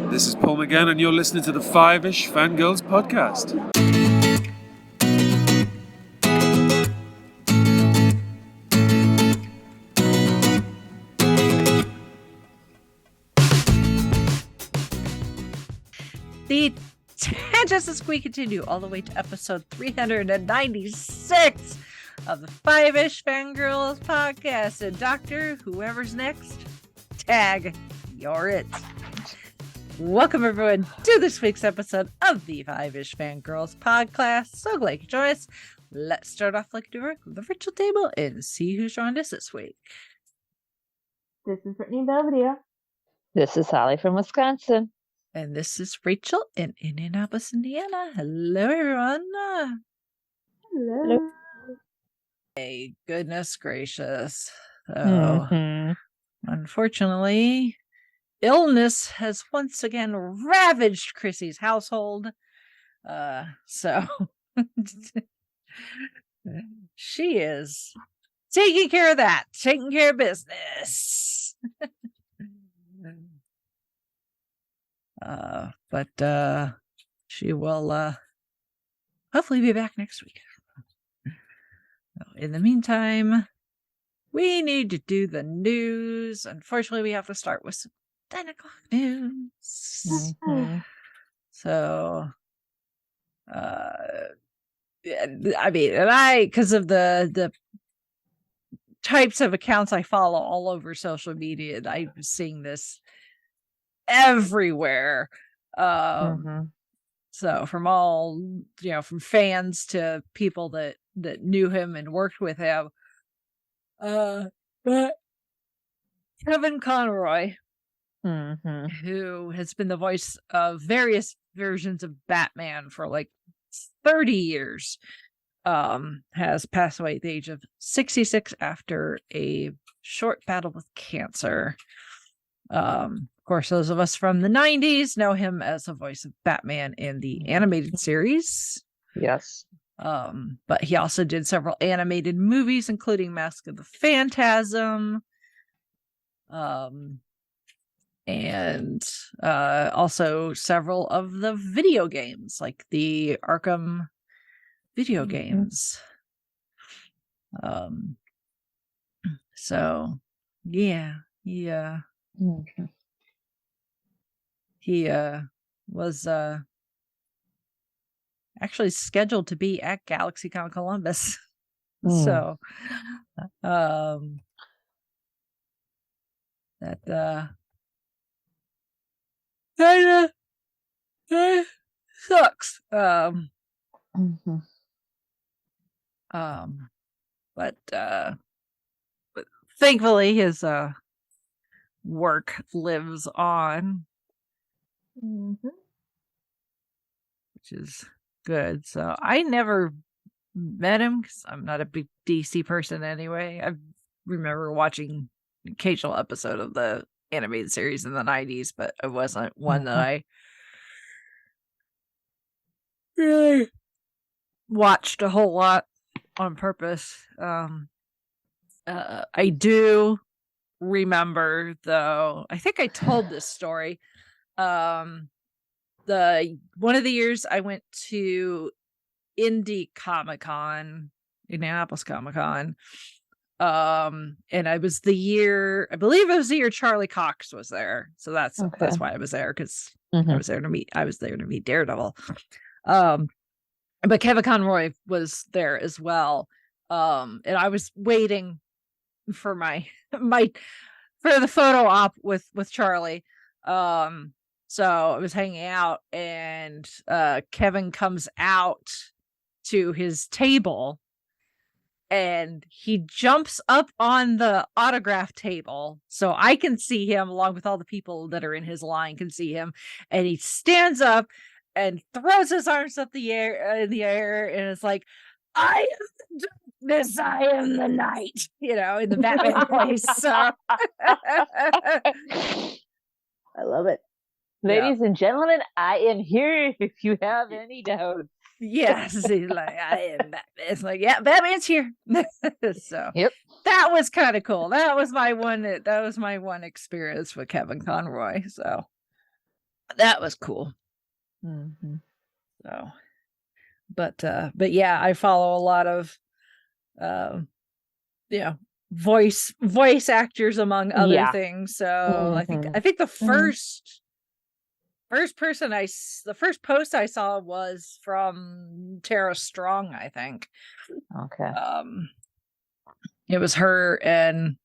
This is Paul McGann, and you're listening to the Five-ish Fangirls podcast. The Tangents we continue all the way to episode 396 of the Five-ish Fangirls podcast. And Doctor, whoever's next, tag, you're it. Welcome everyone to this week's episode of the Five-ish Fangirls podcast. So glad you could join us. Let's start off like we do with the virtual table and see who's joined us this week. This is Brittany Belvedere. This is Holly from Wisconsin. And this is Rachel in Indianapolis, Indiana. Hello, everyone. Hello. Hey, goodness gracious. So, unfortunately, illness has once again ravaged Chrissy's household. So, she is taking care of that, taking care of business. But she will hopefully be back next week. In the meantime, we need to do the news. Unfortunately, we have to start with some 10 o'clock news. So, I mean, because of the types of accounts I follow all over social media, I'm seeing this everywhere. So from all, from fans to people that knew him and worked with him, but Kevin Conroy, who has been the voice of various versions of Batman for like 30 years, has passed away at the age of 66 after a short battle with cancer. Of course, those of us from the 90s know him as the voice of Batman in the animated series. Yes. But he also did several animated movies, including Mask of the Phantasm. And also several of the video games, like the Arkham video games. So, yeah. He was actually scheduled to be at GalaxyCon Columbus. So that sucks. But thankfully his work lives on, which is good. So I never met him because I'm not a big DC person anyway. I remember watching an occasional episode of the animated series in the 90s, but it wasn't one that I really watched a whole lot on purpose. I do remember, though, I think I told this story. One of the years I went to Indianapolis Comic Con, and I was I believe it was the year Charlie Cox was there, so that's why I was there, because I was there to meet Daredevil. But Kevin Conroy was there as well, and I was waiting for for the photo op with Charlie. So I was hanging out, and Kevin comes out to his table, and he jumps up on the autograph table so I can see him, along with all the people that are in his line can see him, and he stands up and throws his arms up in the air, and it's like, I am the darkness, I am the night, in the Batman voice. So I love it. Ladies and gentlemen, I am here if you have any doubt. Yes, he's like, I am Batman. It's like, yeah, Batman's here. So Yep. That was kind of cool. That was my one experience with Kevin Conroy. So that was cool. Mm-hmm. So, but yeah, I follow a lot of, voice actors among other Yeah. things. So Mhm. I think the first post I saw was from Tara Strong, I think. Okay. It was her and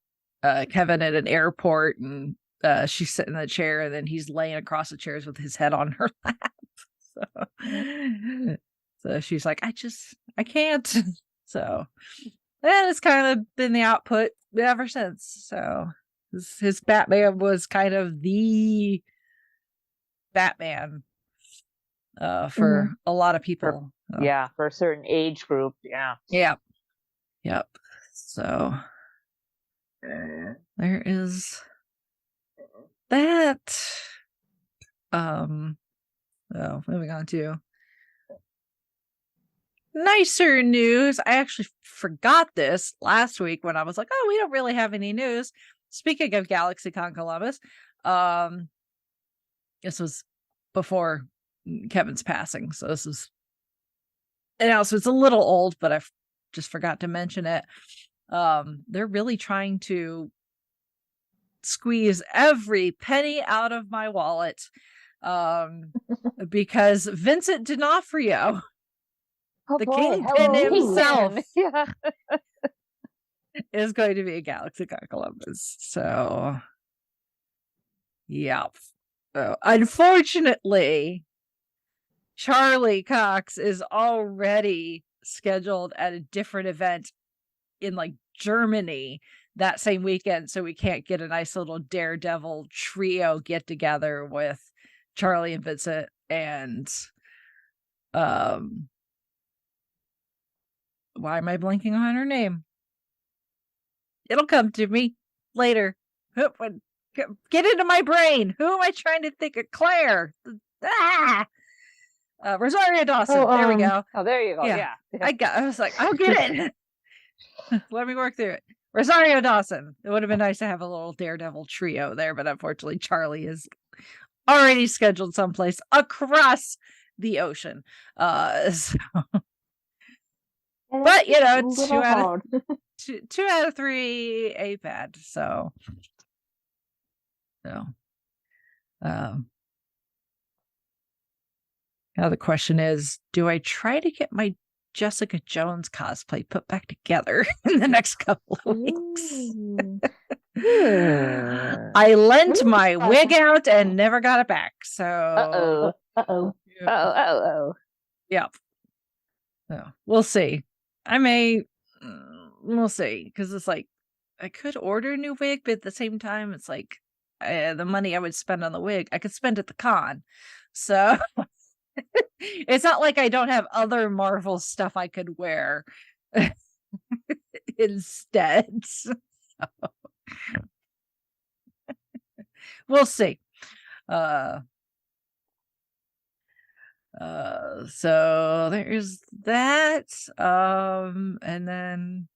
Kevin at an airport, and she's sitting in the chair, and then he's laying across the chairs with his head on her lap. So she's like, I can't. So and it's kind of been the output ever since. So his Batman was kind of the Batman for a lot of people. Yeah, for a certain age group. Yeah. Yep. So there is that. Moving on to nicer news. I actually forgot this last week when I was like, oh, we don't really have any news. Speaking of GalaxyCon Columbus, this was before Kevin's passing, so this is announced. It's a little old, but I just forgot to mention it. They're really trying to squeeze every penny out of my wallet, because Vincent D'Onofrio, the Kingpin himself, is going to be a GalaxyCon Columbus. So, yeah. Unfortunately, Charlie Cox is already scheduled at a different event in like Germany that same weekend, so we can't get a nice little Daredevil trio get together with Charlie and Vincent and why am I blanking on her name? It'll come to me later. Get into my brain. Who am I trying to think of? Claire. Rosario Dawson. There we go. Oh, there you go. Yeah. I was like, I'll get it. Let me work through it. Rosario Dawson. It would have been nice to have a little Daredevil trio there, but unfortunately, Charlie is already scheduled someplace across the ocean. So. But you know, two out of 3 ain't bad. So now the question is, do I try to get my Jessica Jones cosplay put back together in the next couple of weeks? I lent my wig out and never got it back. So Yep. So we'll see. We'll see, because it's like I could order a new wig, but at the same time, it's like the money I would spend on the wig, I could spend at the con. So it's not like I don't have other Marvel stuff I could wear instead. So we'll see. So there's that. And then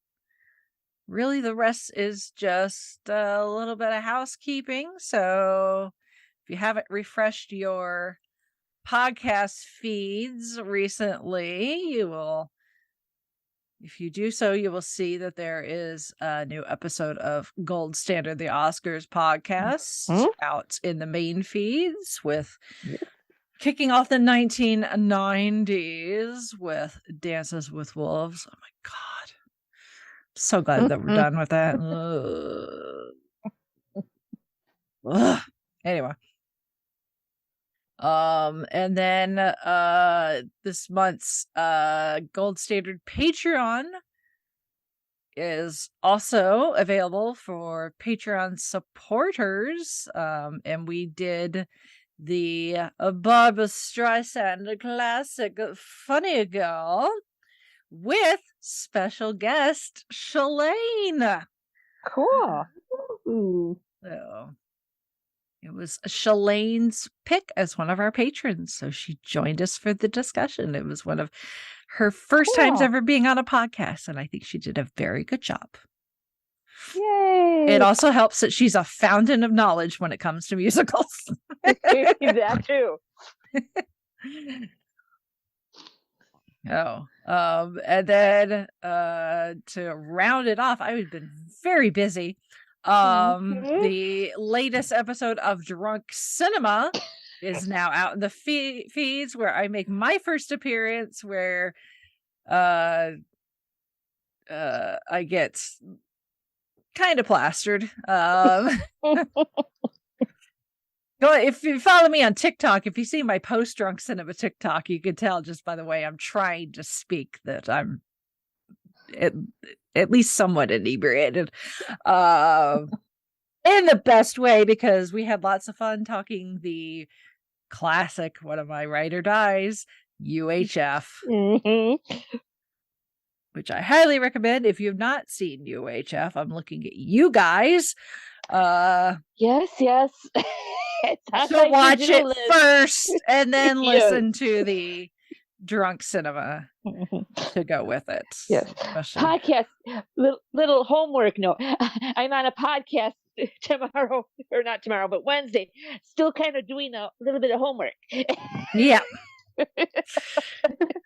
really the rest is just a little bit of housekeeping. So if you haven't refreshed your podcast feeds recently, if you do so, you will see that there is a new episode of Gold Standard the Oscars podcast out in the main feeds, with kicking off the 1990s with Dances with Wolves. Oh my God. So glad that we're done with that. Anyway. And then this month's Gold Standard Patreon is also available for Patreon supporters. And we did the Barbra Streisand classic Funny Girl with special guest Shalane. Cool. So it was Shalane's pick as one of our patrons, so she joined us for the discussion. It was one of her first times ever being on a podcast, and I think she did a very good job. Yay! It also helps that she's a fountain of knowledge when it comes to musicals. That too. And then to round it off, I've been very busy. The latest episode of Drunk Cinema is now out in the feeds, where I make my first appearance, where I get kind of plastered. If you follow me on TikTok, if you see my post Drunk Cinema TikTok, you can tell just by the way I'm trying to speak that I'm at least somewhat inebriated. In the best way, because we had lots of fun talking the classic, one of my ride or dies, UHF. Which I highly recommend. If you've not seen UHF, I'm looking at you guys. Yes. So watch it first and then listen to the Drunk Cinema to go with it. Yes. Podcast, little homework note. I'm on a podcast tomorrow, or not tomorrow, but Wednesday. Still kind of doing a little bit of homework. Yeah.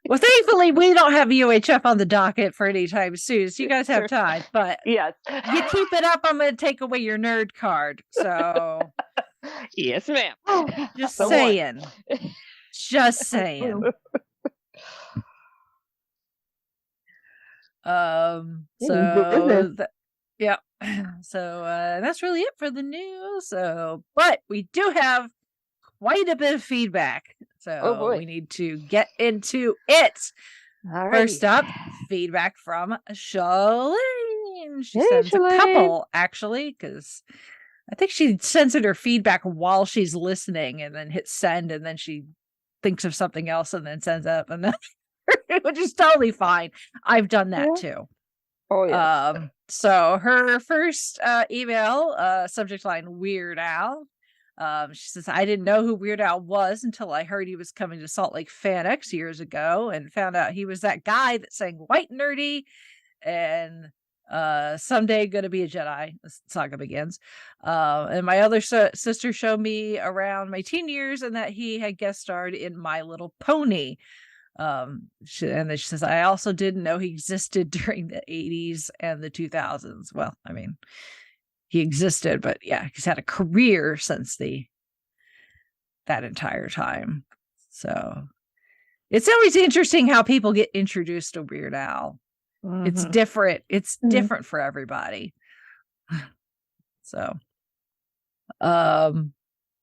Well, thankfully, we don't have UHF on the docket for any time soon, so you guys have time. But yes, you keep it up, I'm going to take away your nerd card. So, yes, ma'am. Just saying. Just saying. Yeah. So that's really it for the news. But we do have quite a bit of feedback. So we need to get into it. Alrighty. First up, feedback from Shaun. She sends a couple, actually, because I think she sends her feedback while she's listening and then hits send, and then she thinks of something else and then sends up, and then which is totally fine. I've done that too. Oh yeah. So her first email, subject line Weird Al. She says, I didn't know who Weird Al was until I heard he was coming to Salt Lake FanX years ago, and found out he was that guy that sang White Nerdy and Someday Gonna Be a Jedi. The saga begins. And my other sister showed me around my teen years, and that he had guest starred in My Little Pony. And then she says, I also didn't know he existed during the 80s and the 2000s. Well, I mean, he existed, but yeah, he's had a career since that entire time. So it's always interesting how people get introduced to Weird Al. Mm-hmm. It's different. It's different for everybody. So,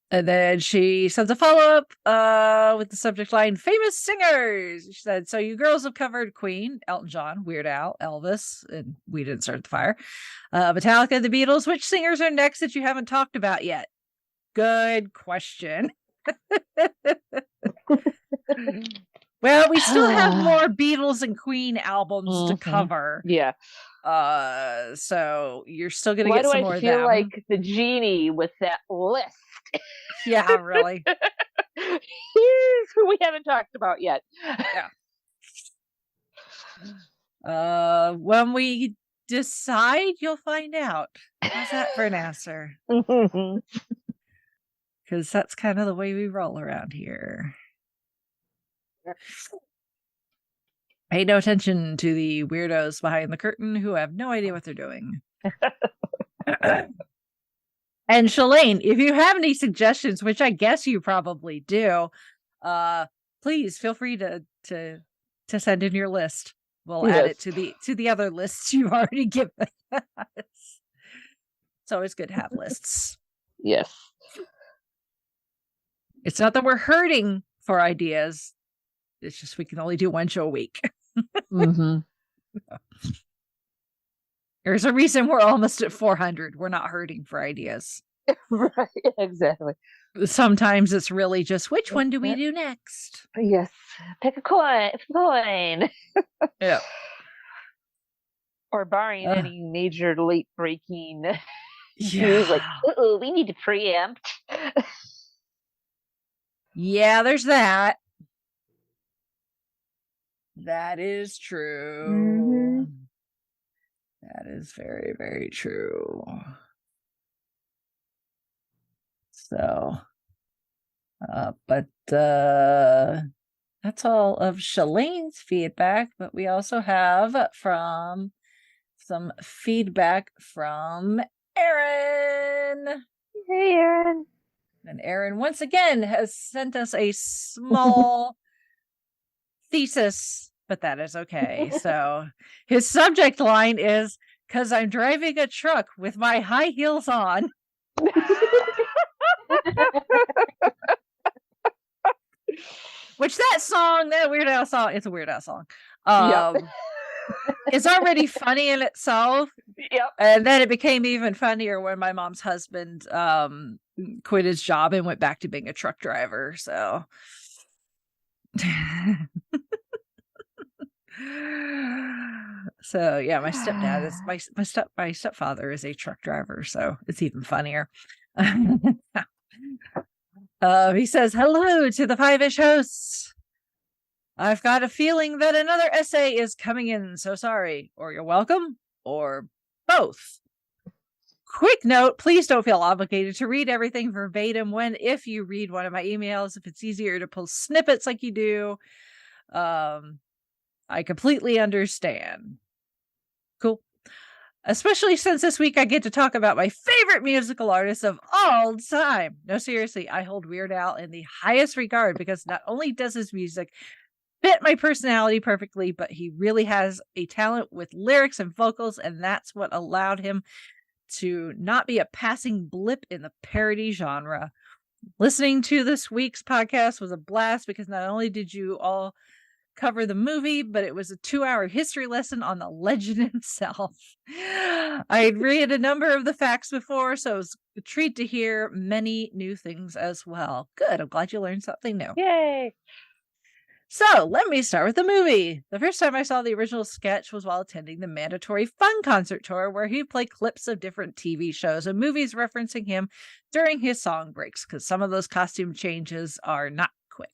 and then she sends a follow-up with the subject line, famous singers. She said, so you girls have covered Queen, Elton John, Weird Al, Elvis, and We Didn't Start the Fire, Metallica, the Beatles. Which singers are next that you haven't talked about yet? Good question. Well, we still have more Beatles and Queen albums to cover. Yeah. So you're still going to get some more of them. Why do I feel like the genie with that list? Yeah, really. Here's who we haven't talked about yet. Yeah. When we decide, you'll find out. How's that for an answer? Because that's kind of the way we roll around here. Pay no attention to the weirdos behind the curtain who have no idea what they're doing. And Shalane, if you have any suggestions, which I guess you probably do, please feel free to send in your list. We'll add it to the other lists you've already given us. It's always good to have lists. Yes. It's not that we're hurting for ideas. It's just we can only do one show a week. Mm-hmm. There's a reason we're almost at 400. We're not hurting for ideas. Right, exactly. Sometimes it's really just, which one do we do next? Yes. Pick a coin. Yeah. Or barring any major late breaking news, like, we need to preempt. Yeah, there's that. That is true. Mm-hmm. That is very, very true. So, But that's all of Shalane's feedback. But we also have some feedback from Aaron. Hey, Aaron. And Aaron once again has sent us a small thesis, but that is okay. So his subject line is, "'Cause I'm driving a truck with my high heels on." Which that Weird Al song, it's a Weird Al song. It's already funny in itself. Yep. And then it became even funnier when my mom's husband quit his job and went back to being a truck driver. So so yeah, my stepdad is my stepfather is a truck driver, so it's even funnier. He says, "Hello to the 5-ish hosts. I've got a feeling that another essay is coming in, so sorry. Or you're welcome, or both. Quick note, please don't feel obligated to read everything verbatim if you read one of my emails. If it's easier to pull snippets like you do, I completely understand." Cool. Especially since this week I get to talk about my favorite musical artist of all time. No, seriously, I hold Weird Al in the highest regard because not only does his music fit my personality perfectly, but he really has a talent with lyrics and vocals, and that's what allowed him to not be a passing blip in the parody genre. Listening to this week's podcast was a blast because not only did you all cover the movie, but it was a 2-hour history lesson on the legend himself. I had read a number of the facts before, so it was a treat to hear many new things as well. Good. I'm glad you learned something new. Yay. So let me start with the movie. The first time I saw the original sketch was while attending the Mandatory Fun concert tour, where he played clips of different TV shows and movies referencing him during his song breaks, because some of those costume changes are not quick.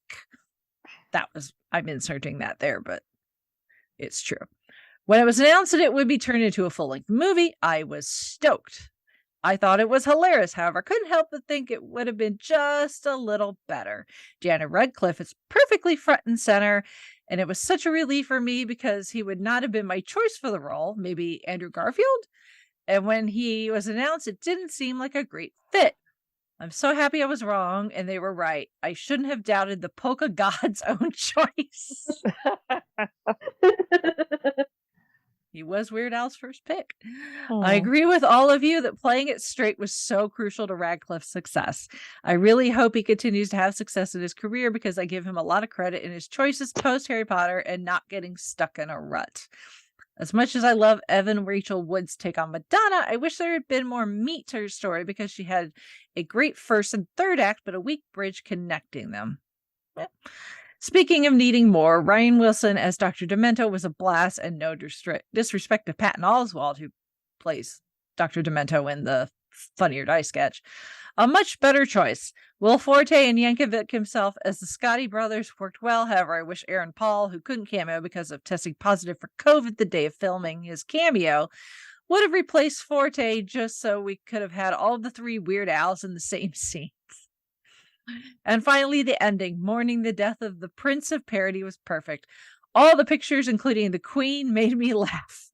I'm inserting that there, but it's true. When it was announced that it would be turned into a full-length movie, I was stoked. I thought it was hilarious, however, couldn't help but think it would have been just a little better. Janet Radcliffe is perfectly front and center, and it was such a relief for me because he would not have been my choice for the role, maybe Andrew Garfield. And when he was announced, it didn't seem like a great fit. I'm so happy I was wrong, and they were right. I shouldn't have doubted the polka god's own choice. He was Weird Al's first pick. Aww. I agree with all of you that playing it straight was so crucial to Radcliffe's success. I really hope he continues to have success in his career because I give him a lot of credit in his choices post Harry Potter and not getting stuck in a rut. As much as I love Evan Rachel Wood's take on Madonna, I wish there had been more meat to her story because she had a great first and third act, but a weak bridge connecting them. Yeah. Speaking of needing more, Ryan Wilson as Dr. Demento was a blast, and no disrespect to Patton Oswalt, who plays Dr. Demento in the Funny or Die sketch. A much better choice. Will Forte and Yankovic himself as the Scotti brothers worked well. However, I wish Aaron Paul, who couldn't cameo because of testing positive for COVID the day of filming his cameo, would have replaced Forte just so we could have had all the 3 Weird Als in the same scenes. And finally, the ending. Mourning the death of the Prince of Parody was perfect. All the pictures, including the Queen, made me laugh.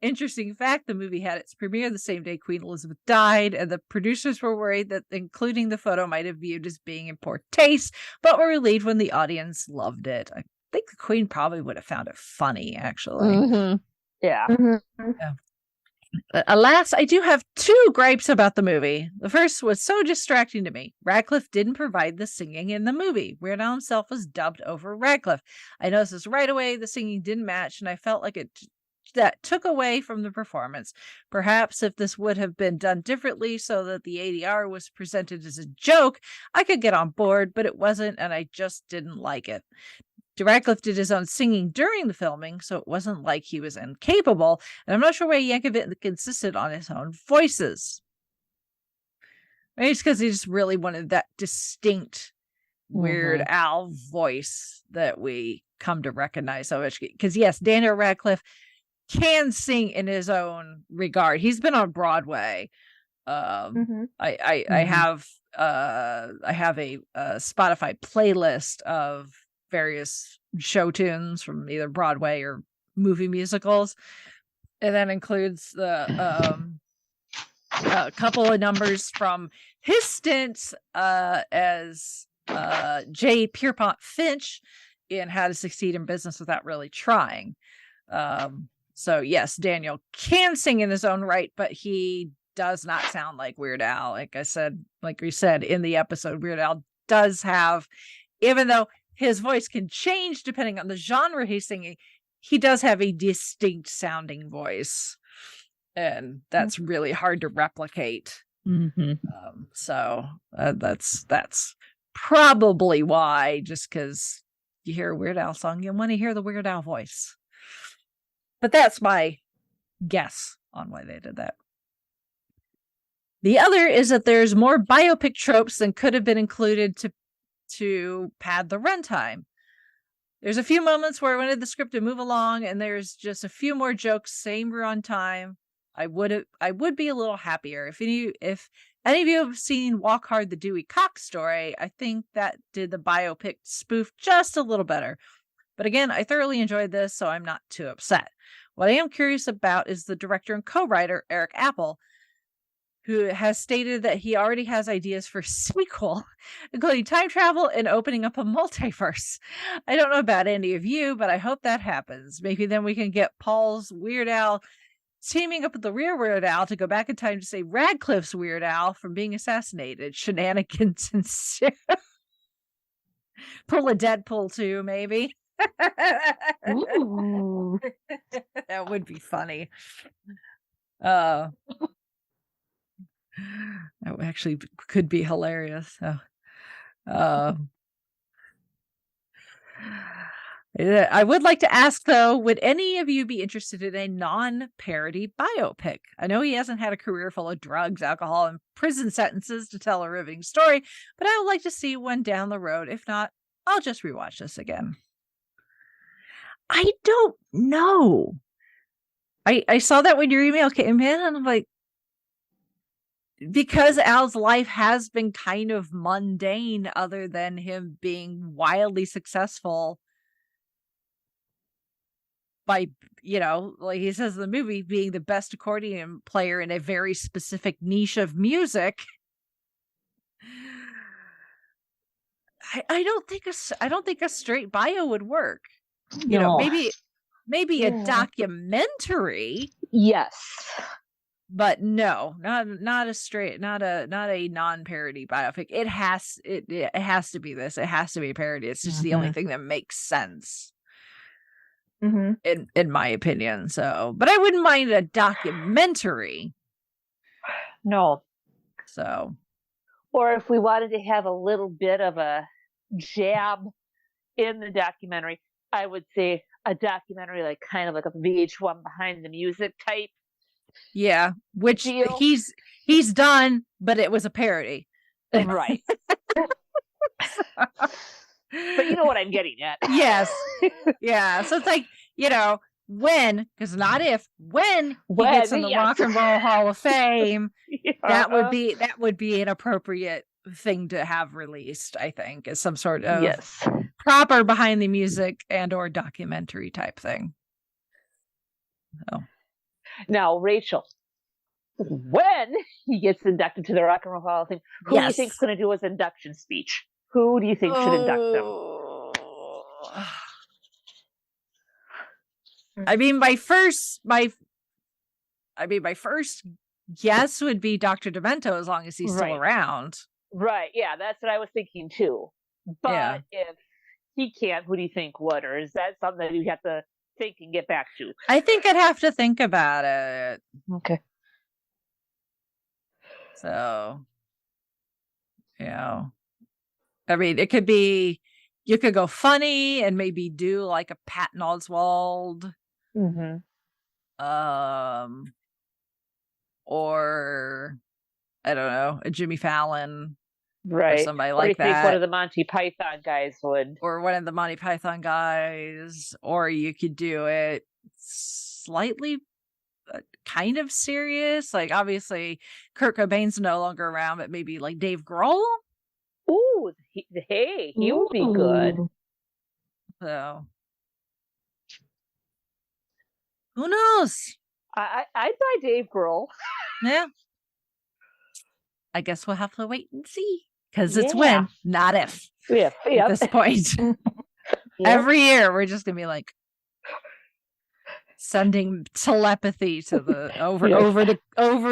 Interesting fact, the movie had its premiere the same day Queen Elizabeth died, and the producers were worried that including the photo might have viewed as being in poor taste, but were relieved when the audience loved it. I think the Queen probably would have found it funny, actually. Mm-hmm. Yeah. Mm-hmm. Yeah. Alas, I do have 2 gripes about the movie. The first was so distracting to me. Radcliffe didn't provide the singing in the movie. Weird Al himself was dubbed over Radcliffe. I noticed this right away. The singing didn't match, and I felt like that took away from the performance. Perhaps if this would have been done differently so that the ADR was presented as a joke, I could get on board, but it wasn't, and I just didn't like it. Radcliffe did his own singing during the filming, so it wasn't like he was incapable, and I'm not sure why Yankovic insisted on his own voices. Maybe it's because he just really wanted that distinct Weird Al voice that we come to recognize so much. Because yes, Daniel Radcliffe can sing in his own regard. He's been on Broadway. I have I have a Spotify playlist of various show tunes from either Broadway or movie musicals, and that includes the a couple of numbers from his stints as J. Pierpont Finch in How to Succeed in Business Without Really Trying. So yes, Daniel can sing in his own right, but he does not sound like Weird Al. Like we said in the episode, Weird Al does have, even though his voice can change depending on the genre he's singing, he does have a distinct sounding voice. And that's really hard to replicate. Mm-hmm. So that's probably why, just because you hear a Weird Al song, you want to hear the Weird Al voice. But that's my guess on why they did that. The other is that there's more biopic tropes than could have been included to pad the runtime. There's a few moments where I wanted the script to move along, and there's just a few more jokes, same runtime. I would be a little happier. If any of you have seen Walk Hard, the Dewey Cox story, I think that did the biopic spoof just a little better. But again, I thoroughly enjoyed this, so I'm not too upset. What I am curious about is the director and co-writer, Eric Apple, who has stated that he already has ideas for sequel, including time travel and opening up a multiverse. I don't know about any of you, but I hope that happens. Maybe then we can get Paul's Weird Al teaming up with the real Weird Al to go back in time to save Radcliffe's Weird Al from being assassinated. Shenanigans ensue. Pull a Deadpool 2, maybe. Ooh. That would be funny. That actually could be hilarious. I would like to ask, though, would any of you be interested in a non-parody biopic? I know he hasn't had a career full of drugs, alcohol, and prison sentences to tell a riveting story, but I would like to see one down the road. If not, I'll just rewatch this again. I don't know. I saw that when your email came in, and I'm like, because Al's life has been kind of mundane, other than him being wildly successful by, like he says in the movie, being the best accordion player in a very specific niche of music. I don't think a straight bio would work. No. Maybe a documentary. Yes. But no, not a non-parody biopic. It has to be this. It has to be a parody. It's just the only thing that makes sense. In my opinion. So, but I wouldn't mind a documentary. No. So, or if we wanted to have a little bit of a jab in the documentary, I would say a documentary, like kind of like a VH1 behind the music type. Yeah, which deal. he's done, but it was a parody. Right. But you know what I'm getting at. Yes. Yeah. So it's like, when he gets in the Rock and Roll Hall of Fame, that would be an appropriate thing to have released, I think, as some sort of proper behind the music and or documentary type thing. So. Now, Rachel, when he gets inducted to the Rock and Roll Hall of Fame, who do you think's going to do his induction speech? Who do you think should induct him? I mean, my first guess would be Dr. Demento, as long as he's still around. Right. Yeah, that's what I was thinking too. But if he can't, who do you think would? Or is that something that you have to think and get back to? I think I'd have to think about it. Okay. So, I mean, it could be, you could go funny and maybe do like a Patton Oswalt. Or I don't know, a Jimmy Fallon. Right. Or somebody like that. Or you think one of the Monty Python guys would. Or one of the Monty Python guys. Or you could do it slightly kind of serious. Like, obviously, Kurt Cobain's no longer around, but maybe like Dave Grohl. Ooh, he would be good. Ooh. So, who knows? I'd buy Dave Grohl. Yeah. I guess we'll have to wait and see. Because it's Yeah. when, not if, Yeah, at this point. Yep. Every year, we're just going to be like, sending telepathy to the over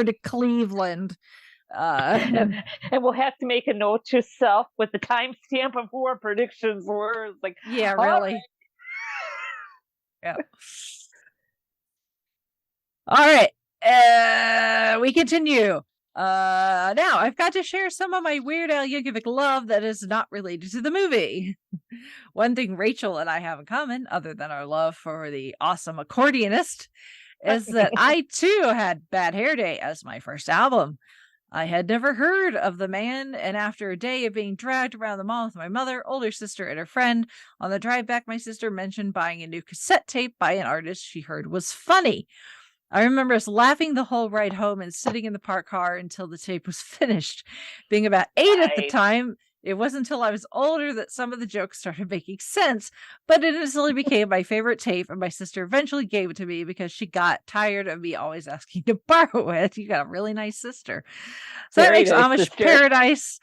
to Cleveland. And we'll have to make a note to self with the timestamp of who our predictions were. It's like, yeah, all really. right. Yeah. All right. We continue. Now I've got to share some of my Weird Al Yankovic love that is not related to the movie. One thing Rachel and I have in common, other than our love for the awesome accordionist, is that I too had Bad Hair Day as my first album. I had never heard of the man, and after a day of being dragged around the mall with my mother, older sister, and her friend, on the drive back, my sister mentioned buying a new cassette tape by an artist she heard was funny. I remember us laughing the whole ride home and sitting in the parked car until the tape was finished. Being about 8 at the Nice. time, it wasn't until I was older that some of the jokes started making sense, but it instantly became my favorite tape, and my sister eventually gave it to me because she got tired of me always asking to borrow it. You got a really nice sister. So that Very makes nice Amish sister. Paradise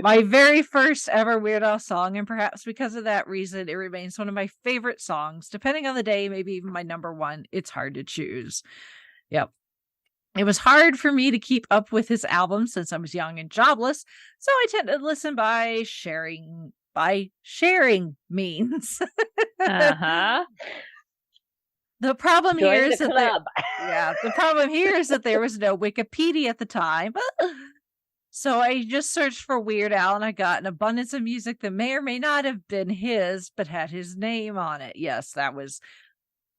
my very first ever Weird Al song, and perhaps because of that reason, it remains one of my favorite songs. Depending on the day, maybe even my number one. It's hard to choose. Yep. It was hard for me to keep up with his albums since I was young and jobless, so I tended to listen by sharing means. Uh-huh. The problem Join here the is that club. the problem here is that there was no Wikipedia at the time. So I just searched for Weird Al, and I got an abundance of music that may or may not have been his, but had his name on it. Yes, that was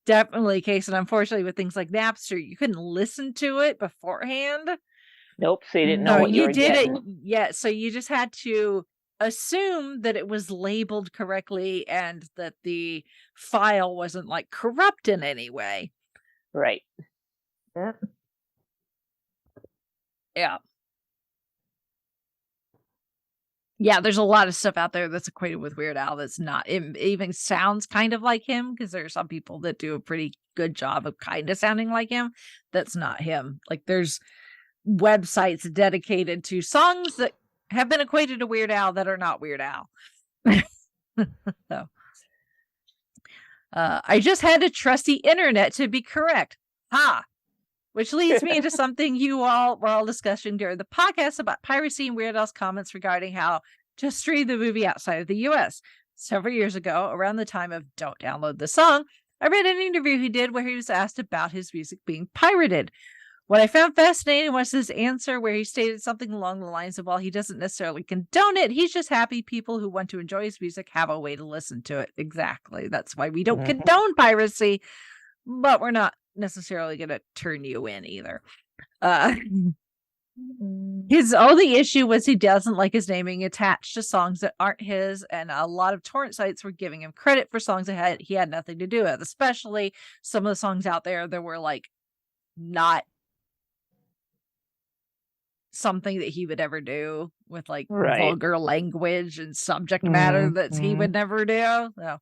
definitely the case. And unfortunately, with things like Napster, you couldn't listen to it beforehand. Nope, so you didn't know No, what you were did getting. it. Yeah, so you just had to assume that it was labeled correctly and that the file wasn't like corrupt in any way. Right. Yep. Yeah. Yeah, there's a lot of stuff out there that's equated with Weird Al that's not. It even sounds kind of like him, because there are some people that do a pretty good job of kind of sounding like him. That's not him. Like, there's websites dedicated to songs that have been equated to Weird Al that are not Weird Al. So, I just had a trusty internet to be correct. Ha! Which leads me into something you all were all discussing during the podcast about piracy and Weird Al's comments regarding how to stream the movie outside of the US. Several years ago, around the time of Don't Download the Song, I read an interview he did where he was asked about his music being pirated. What I found fascinating was his answer, where he stated something along the lines of, while he doesn't necessarily condone it, he's just happy people who want to enjoy his music have a way to listen to it. Exactly. That's why we don't condone piracy, but we're not necessarily going to turn you in either. His only issue was he doesn't like his naming attached to songs that aren't his, and a lot of torrent sites were giving him credit for songs that he had nothing to do with, especially some of the songs out there that were like not something that he would ever do, with like vulgar language and subject matter that he would never do. So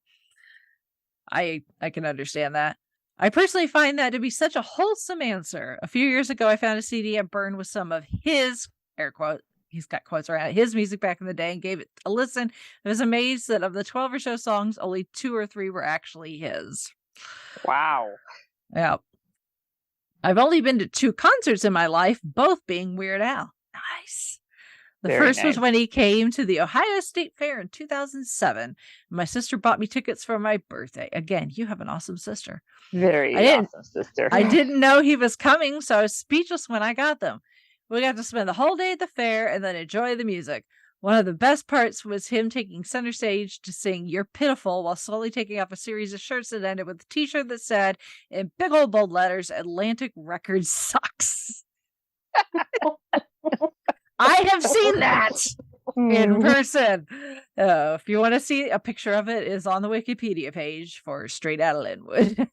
I can understand that. I personally find that to be such a wholesome answer. A few years ago, I found a CD I burned with some of his, air quote, he's got quotes around it, his music back in the day, and gave it a listen. I was amazed that of the 12 or so songs, only 2 or 3 were actually his. Wow. Yeah. I've only been to 2 concerts in my life, both being Weird Al. Nice. The Very first was nice. when he came to the Ohio State Fair in 2007. My sister bought me tickets for my birthday. Again, you have an awesome sister. Very I awesome, sister. I didn't know he was coming, so I was speechless when I got them. We got to spend the whole day at the fair and then enjoy the music. One of the best parts was him taking center stage to sing You're Pitiful while slowly taking off a series of shirts that ended with a t-shirt that said, in big old bold letters, Atlantic Records sucks. I have seen that in person. If you want to see a picture of it, is on the Wikipedia page for Straight Outta Linwood.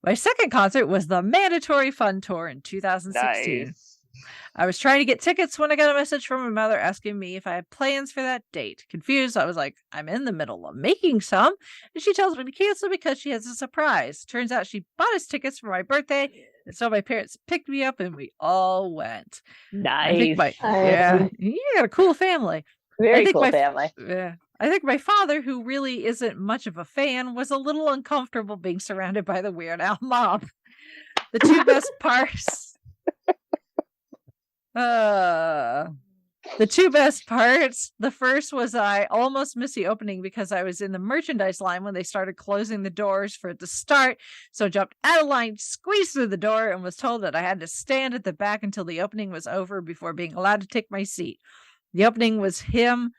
My second concert was the Mandatory Fun Tour in 2016. Nice. I was trying to get tickets when I got a message from my mother asking me if I had plans for that date. Confused, I was like, I'm in the middle of making some. And she tells me to cancel because she has a surprise. Turns out she bought us tickets for my birthday. And so my parents picked me up and we all went. Nice. Yeah, you got a cool family. Very cool family. Yeah. I think my father, who really isn't much of a fan, was a little uncomfortable being surrounded by the Weird Al mob. The two best parts. The two best parts. The first was I almost missed the opening because I was in the merchandise line when they started closing the doors for it to start. So I jumped out of line, squeezed through the door, and was told that I had to stand at the back until the opening was over before being allowed to take my seat. The opening was him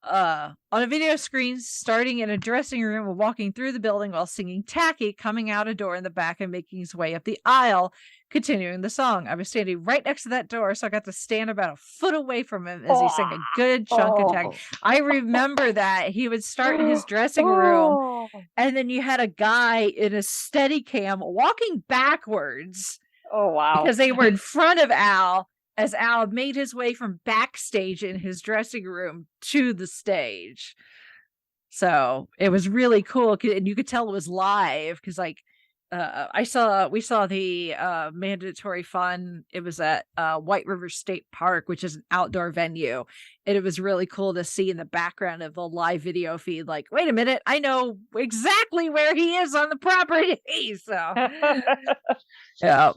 on a video screen, starting in a dressing room and walking through the building while singing Tacky, coming out a door in the back and making his way up the aisle, continuing the song. I was standing right next to that door, so I got to stand about a foot away from him as he sang a good chunk of Tacky. I remember that. He would start in his dressing room, and then you had a guy in a Steadicam walking backwards. Oh, wow. Because they were in front of Al, as Al made his way from backstage in his dressing room to the stage. So it was really cool. And you could tell it was live because we saw the Mandatory Fun. It was at White River State Park, which is an outdoor venue. And it was really cool to see in the background of the live video feed, like, wait a minute, I know exactly where he is on the property. So yeah.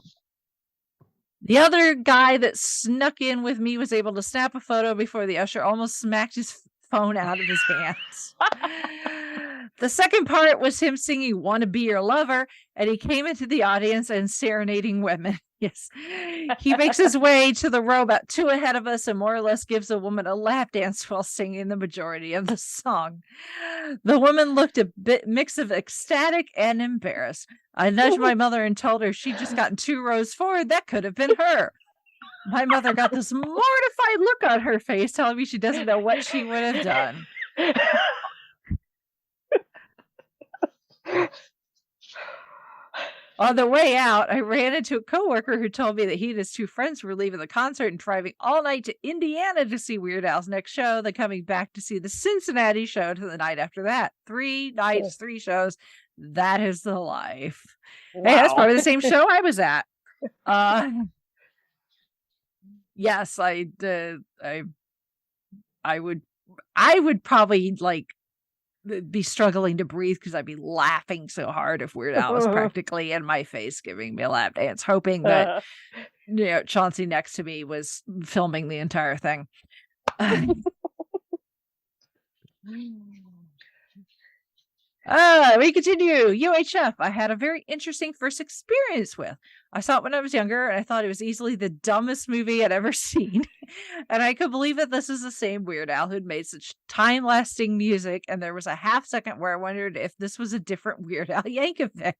The other guy that snuck in with me was able to snap a photo before the usher almost smacked his phone out of his hands. The second part was him singing "Wanna Be Your Lover," and he came into the audience and serenading women. Yes. He makes his way to the row about 2 ahead of us and more or less gives a woman a lap dance while singing the majority of the song. The woman looked a bit mix of ecstatic and embarrassed. I nudged my mother and told her she'd just gotten 2 rows forward. That could have been her. My mother got this mortified look on her face, telling me she doesn't know what she would have done. On the way out, I ran into a coworker who told me that he and his 2 friends were leaving the concert and driving all night to Indiana to see Weird Al's next show, then coming back to see the Cincinnati show to the night after that. 3 nights, 3 shows. That is the life. Wow. Hey, that's probably the same show I was at. Yes, I would probably be struggling to breathe because I'd be laughing so hard if Weird Al was practically in my face giving me a lap dance, hoping that Chauncey next to me was filming the entire thing. We continue. UHF, I had a very interesting first experience with. I saw it when I was younger, and I thought it was easily the dumbest movie I'd ever seen. And I could believe that this is the same Weird Al who'd made such time-lasting music, and there was a half second where I wondered if this was a different Weird Al Yankovic.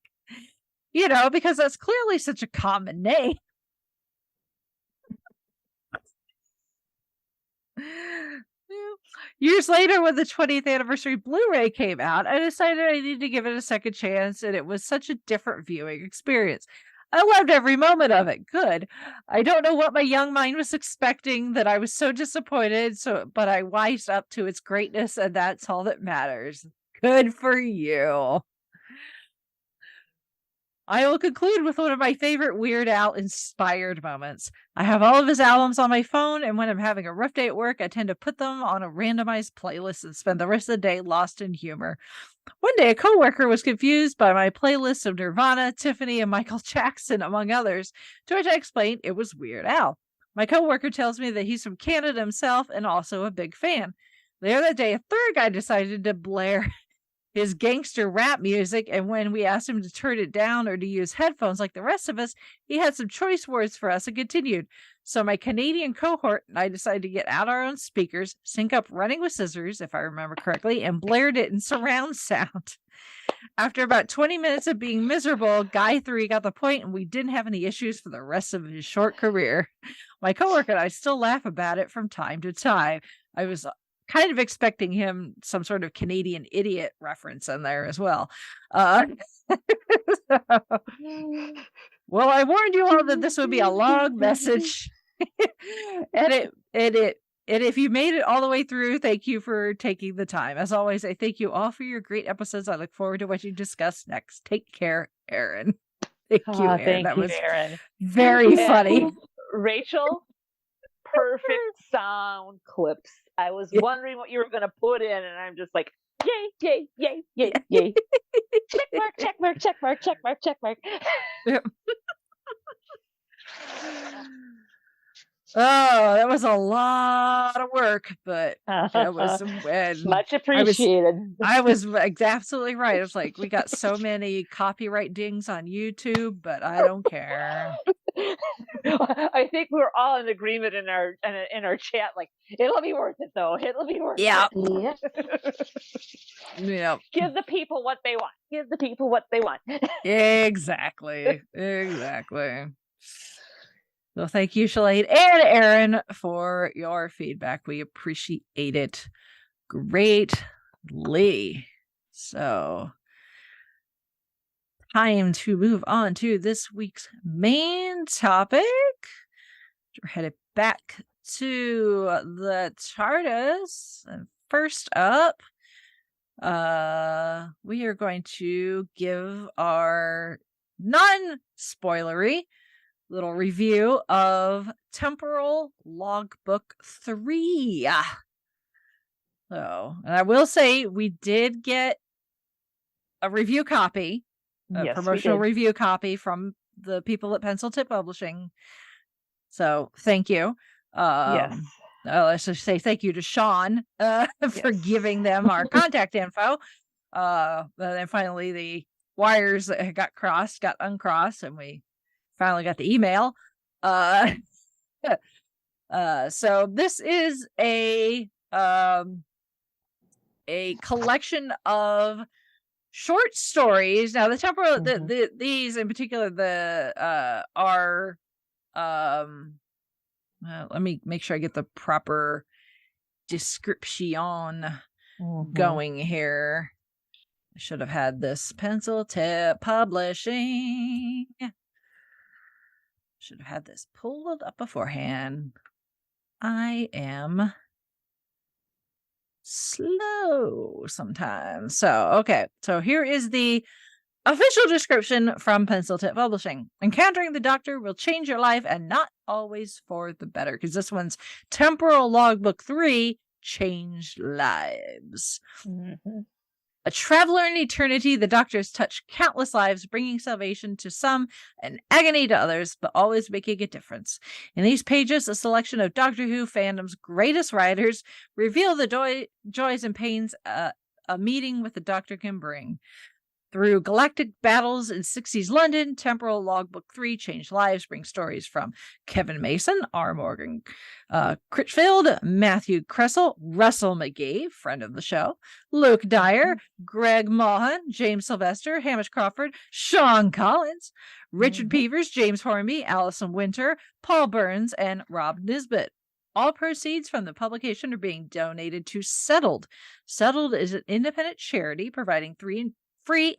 Because that's clearly such a common name. Years later, when the 20th anniversary Blu-ray came out, I decided I needed to give it a second chance, and it was such a different viewing experience. I loved every moment of it. Good. I don't know what my young mind was expecting, that I was so disappointed, but I wised up to its greatness, and that's all that matters. Good for you. I will conclude with one of my favorite Weird Al inspired moments. I have all of his albums on my phone, and when I'm having a rough day at work, I tend to put them on a randomized playlist and spend the rest of the day lost in humor. One day, a coworker was confused by my playlist of Nirvana, Tiffany, and Michael Jackson, among others, to which I explained it was Weird Al. My coworker tells me that he's from Canada himself and also a big fan. The other day, a third guy decided to blare his gangster rap music, and when we asked him to turn it down or to use headphones like the rest of us, he had some choice words for us and continued. So my Canadian cohort and I decided to get out our own speakers, sync up Running with Scissors, if I remember correctly, and blared it in surround sound. After about 20 minutes of being miserable, Guy 3 got the point, and we didn't have any issues for the rest of his short career. My coworker and I still laugh about it from time to time. I was kind of expecting him some sort of Canadian idiot reference in there as well. Well, I warned you all that this would be a long message. and if you made it all the way through, thank you for taking the time. As always, I thank you all for your great episodes. I look forward to what you discuss next. Take care, Aaron. Thank you, Aaron. Thank that you, was Aaron. very funny. Rachel, perfect sound clips. I was wondering what you were going to put in, and I'm just like, yay, yay, yay, yay, yay. Check mark, check mark, check mark, check mark, check mark. Yep. Oh, that was a lot of work, but that was much appreciated. I was absolutely right. I was like, we got so many copyright dings on YouTube, but I don't care. I think we're all in agreement in our chat. Like, it'll be worth it, though. It'll be worth it. Yeah. Give the people what they want. Give the people what they want. Exactly. Well, thank you, Shalane and Aaron, for your feedback. We appreciate it greatly. So, time to move on to this week's main topic. We're headed back to the TARDIS. And first up, we are going to give our non-spoilery little review of Temporal Logbook III. So, and I will say we did get a review copy, a promotional review copy from the people at Pencil Tip Publishing. So, thank you. Let's just say thank you to Shaun for giving them our contact info. And then finally the wires that got crossed got uncrossed, and we finally got the email. So this is a collection of short stories. Now the temporal, these in particular, are let me make sure I get the proper description going here. I should have had this. Pencil Tip Publishing. Should have had this pulled up beforehand. I am slow sometimes. So, okay. So here is the official description from Pencil Tip Publishing. Encountering the Doctor will change your life, and not always for the better. Because this one's Temporal Logbook III, Changed Lives. A traveler in eternity, the Doctor has touched countless lives, bringing salvation to some and agony to others, but always making a difference. In these pages, a selection of Doctor Who fandom's greatest writers reveal the joys and pains a meeting with the Doctor can bring. Through galactic battles in 60s London, Temporal Logbook III, Changed Lives brings stories from Kevin Mason, R. Morgan Critchfield, Matthew Kressel, Russell McGee, friend of the show, Luke Dyer, Greg Maughan, James Sylvester, Hamish Crawford, Sean Collins, Richard Peavers, James Hornby, Alison Winter, Paul Burns, and Rob Nisbet. All proceeds from the publication are being donated to Settled. Settled is an independent charity providing free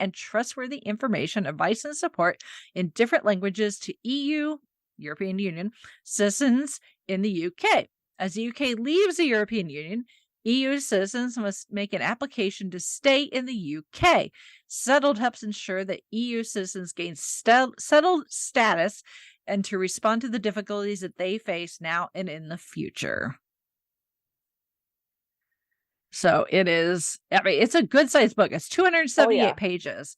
and trustworthy information, advice, and support in different languages to European Union, citizens in the UK. As the UK leaves the European Union, EU citizens must make an application to stay in the UK. Settled helps ensure that EU citizens gain settled status and to respond to the difficulties that they face now and in the future. So it is, I mean, it's a good sized book. It's 278 pages.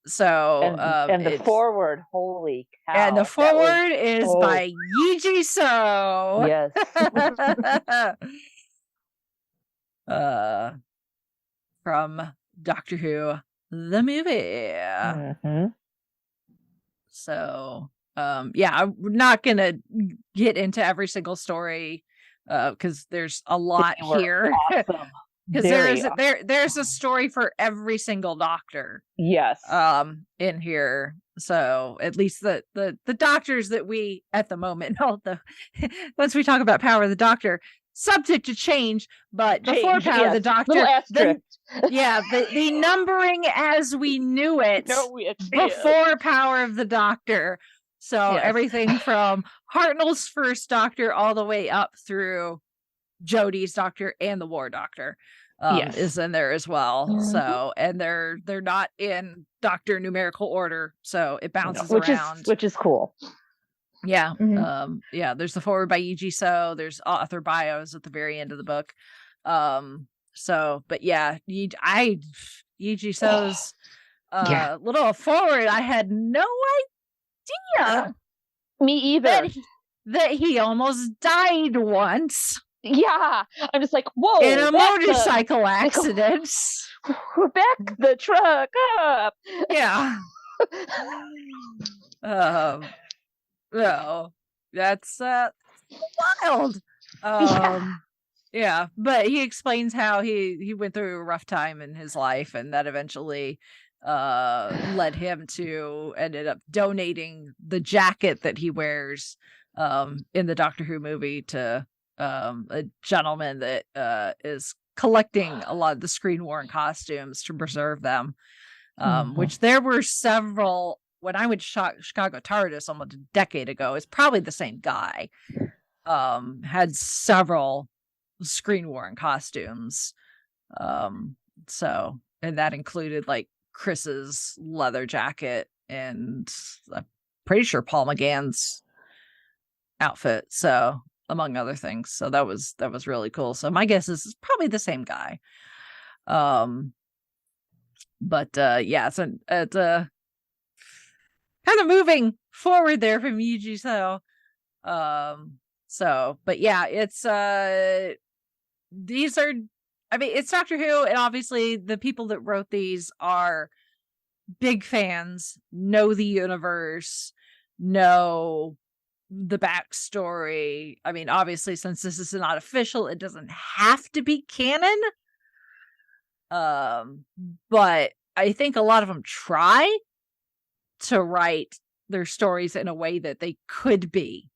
So and the forward, holy cow. And the forward is by Yeji So. Yes. From Doctor Who, the movie. So I'm not gonna get into every single story because there's a lot here. Awesome. Because there's a story for every single Doctor. Yes. In here. So at least the Doctors that we at the moment, once we talk about Power of the Doctor, subject to change, but before Power of the Doctor, Little asterisk. the numbering as we knew it before Power of the Doctor. So everything from Hartnell's first Doctor all the way up through Jodie's Doctor and the War Doctor is in there as well. So, and they're not in Doctor numerical order, so it bounces around, which is cool. Yeah. There's the forward by E.G. So, there's author bios at the very end of the book. So, but yeah, E.G. So's little forward, I had no idea. Me either. That he almost died once. Yeah. I'm just like, whoa. In a motorcycle accident. Back the truck up. Yeah. No, that's wild. But he explains how he went through a rough time in his life, and that eventually led him to ended up donating the jacket that he wears in the Doctor Who movie to a gentleman that is collecting a lot of the screen worn costumes to preserve them, which there were several. When I went to Chicago TARDIS almost a decade ago, it's probably the same guy. Had several screen worn costumes. And that included like Chris's leather jacket and I'm pretty sure Paul McGann's outfit. So among other things. So that was really cool. So my guess is it's probably the same guy. It's kind of moving forward there from Yuji. It's Doctor Who, and obviously the people that wrote these are big fans, know the universe, know the backstory. I mean, obviously, since this is not official, it doesn't have to be canon. But I think a lot of them try to write their stories in a way that they could be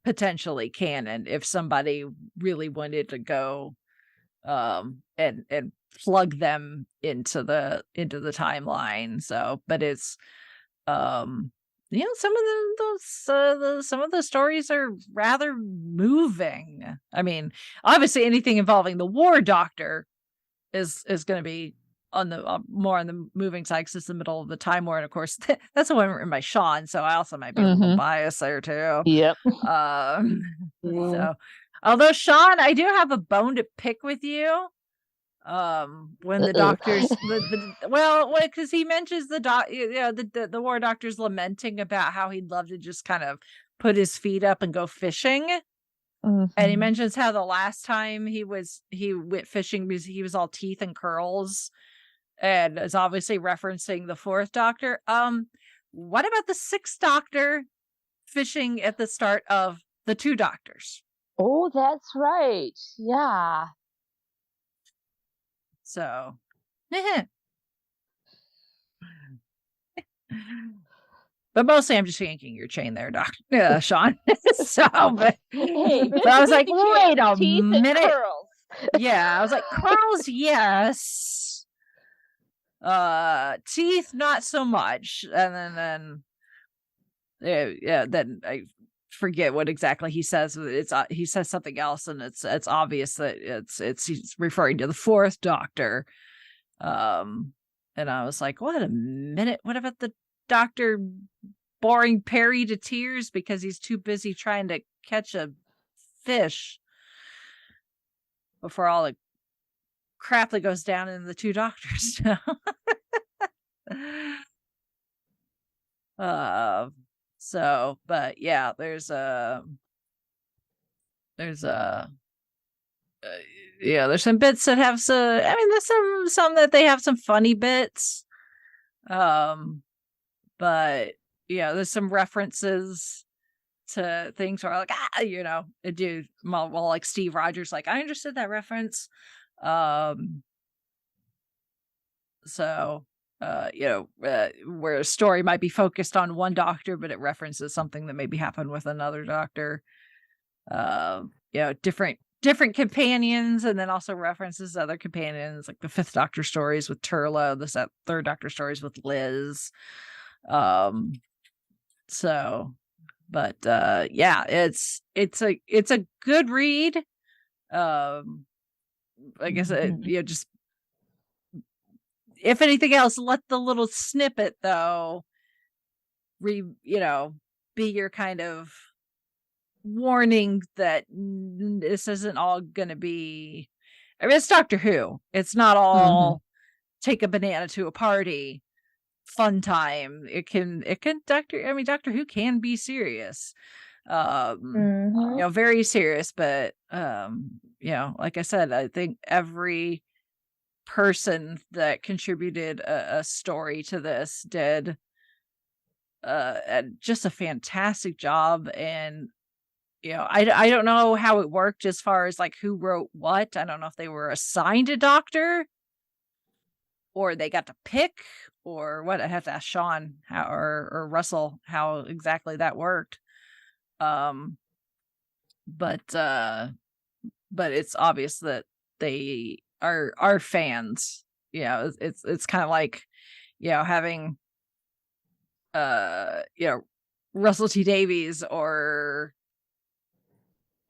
potentially canon if somebody really wanted to go and plug them into the timeline. So, but it's some of the stories are rather moving. I mean, obviously anything involving the War Doctor is going to be on the more on the moving side because it's the middle of the Time War, and of course that's the one written by Shaun, so I also might be a little biased there too. Yep. So, although Shaun, I do have a bone to pick with you. When the doctors, because he mentions the War Doctor's lamenting about how he'd love to just kind of put his feet up and go fishing. And he mentions how the last time he went fishing because he was all teeth and curls, and is obviously referencing the fourth Doctor. What about the sixth Doctor fishing at the start of the two Doctors? Oh, that's right. Yeah. So, but mostly I'm just yanking your chain there, Shaun. But I was like, wait a minute. Yeah, I was like, curls, yes. Teeth, not so much. And then I forget what exactly he says. He says something else, and it's obvious that he's referring to the fourth Doctor. And I was like, what a minute. What about the Doctor boring Perry to tears because he's too busy trying to catch a fish before all the crap that goes down in the two Doctors? But yeah, there's some bits that have there's some that they have some funny bits. But yeah, there's some references to things where like, like Steve Rogers, like, I understood that reference. Where a story might be focused on one Doctor, but it references something that maybe happened with another Doctor. different companions, and then also references other companions, like the Fifth Doctor stories with Turlo, the Third Doctor stories with Liz. So, but yeah, it's a good read. I guess just if anything else, let the little snippet though be your kind of warning that this isn't all going to be. I mean, it's Doctor Who. It's not all take a banana to a party fun time. It can Doctor Who can be serious. Very serious, but like I said, I think every person that contributed a story to this did just a fantastic job. And I don't know how it worked as far as like who wrote what. I don't know if they were assigned a doctor or they got to pick or what. I have to ask Shaun or Russell how exactly that worked. But it's obvious that they are fans. It's kind of like having Russell T Davies or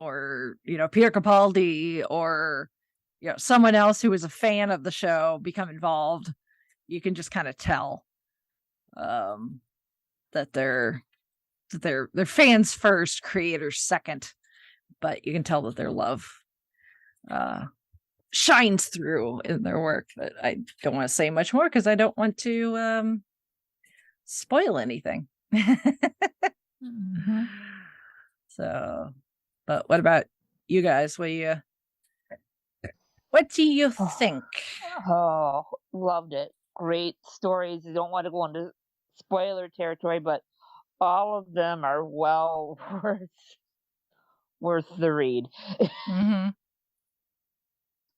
Peter Capaldi or someone else who was a fan of the show become involved. You can just kind of tell that they're fans first, creators second, but you can tell that their love shines through in their work. But I don't want to say much more because I don't want to spoil anything. So, but what about you guys? What do you think? Oh, loved it. Great stories. I don't want to go into spoiler territory, but all of them are well worth the read. And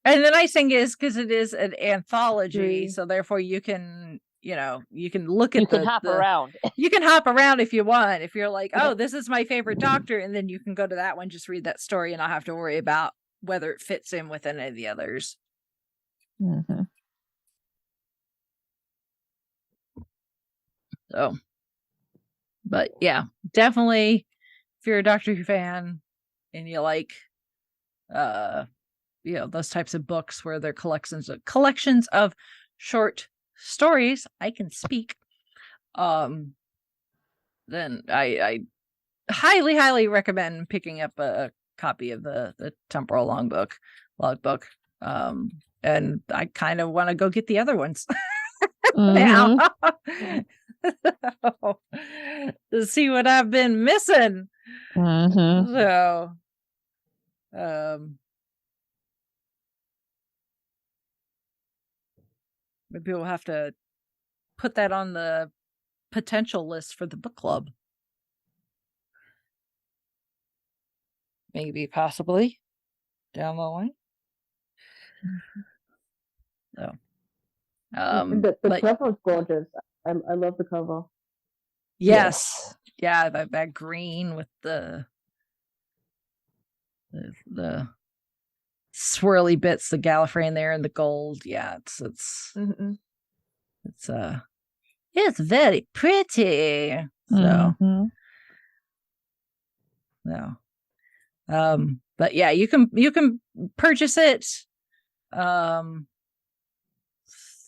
the nice thing is, because it is an anthology, so therefore you can look at hop around. You can hop around if you want. If you're like, oh, this is my favorite Doctor, and then you can go to that one, just read that story, and not have to worry about whether it fits in with any of the others. So, but yeah, definitely, if you're a Doctor Who fan and you like, those types of books where they're collections of short stories, I can speak. Then I highly recommend picking up a copy of the Temporal Logbook. And I kind of want to go get the other ones now to see what I've been missing. So, maybe we'll have to put that on the potential list for the book club. Maybe, possibly, down the line. So, the cover is gorgeous. I love the cover. Yes, yeah, that green with the swirly bits, the Gallifreyan there, and the gold. Yeah, it's very pretty. So, no. But yeah, you can purchase it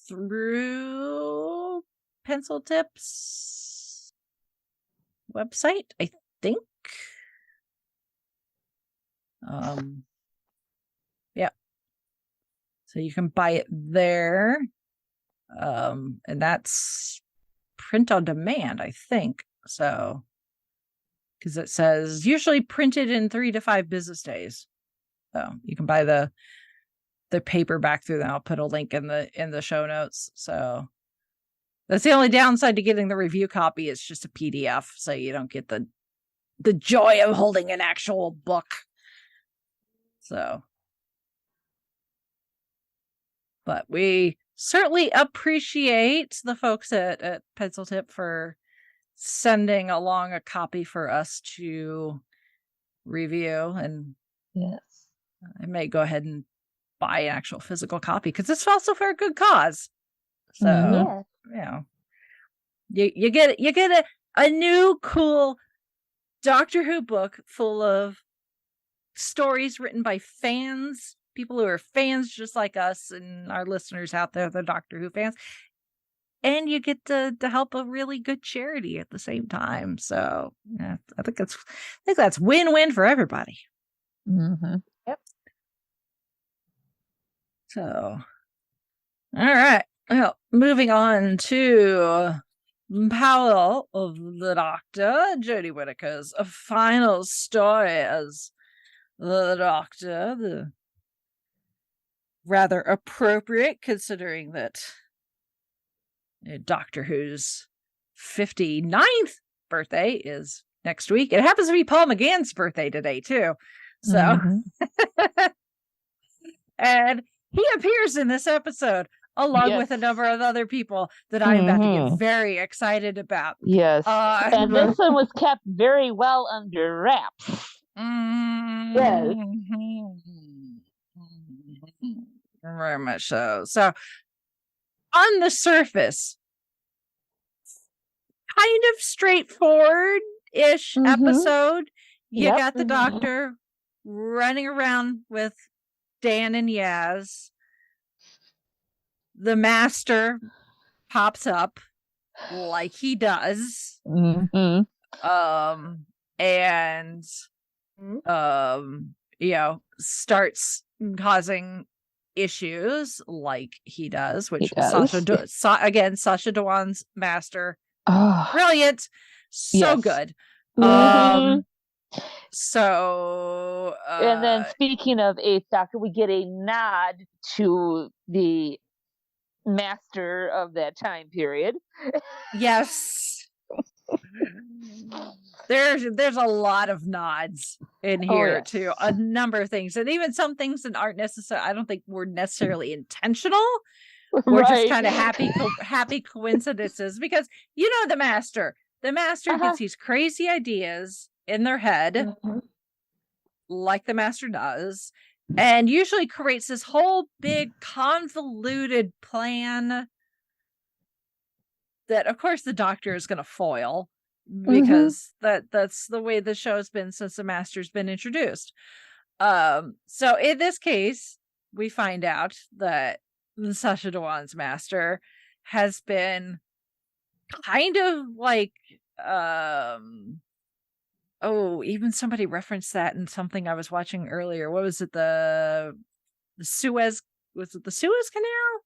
through Pencil Tips website, I think. Yeah. So you can buy it there. And that's print on demand, I think. So, because it says usually printed in 3 to 5 business days. So you can buy the paperback through them. I'll put a link in the show notes. So that's the only downside to getting the review copy. It's just a PDF, so you don't get the joy of holding an actual book. So, but we certainly appreciate the folks at Pencil Tip for sending along a copy for us to review. And Yes. I may go ahead and buy an actual physical copy because it's also for a good cause. So Mhm. you get a new cool Doctor Who book full of stories written by fans, people who are fans just like us and our listeners out there, the Doctor Who fans. And you get to help a really good charity at the same time. So yeah, I think that's win-win for everybody. Mm-hmm. Yep. So, all right. Well, moving on to Powell of the Doctor, Jodie Whittaker's final story as the Doctor, the rather appropriate considering that Doctor Who's 59th birthday is next week. It happens to be Paul McGann's birthday today too. So, Mm-hmm. and he appears in this episode along with a number of other people that I'm about to get very excited about. Yes. And this one was kept very well under wraps. Yes. Very much so. So, on the surface, kind of straightforward-ish episode. You got the Doctor running around with Dan and Yaz. The Master pops up like he does. Mm-hmm. And starts causing issues like he does, which Sacha Dhawan's Master. Oh. Brilliant. So good. So and then speaking of Eighth Doctor, we get a nod to the Master of that time period. Yes. There's a lot of nods in here to a number of things, and even some things that aren't necessarily, I don't think were necessarily intentional. We're just kind of happy coincidences because the Master gets these crazy ideas in their head, like the Master does, and usually creates this whole big convoluted plan that, of course, the Doctor is going to foil because that's the way the show's been since the Master's been introduced. So in this case, we find out that Sacha Dhawan's Master has been kind of like even somebody referenced that in something I was watching earlier. What was it? The Suez Canal?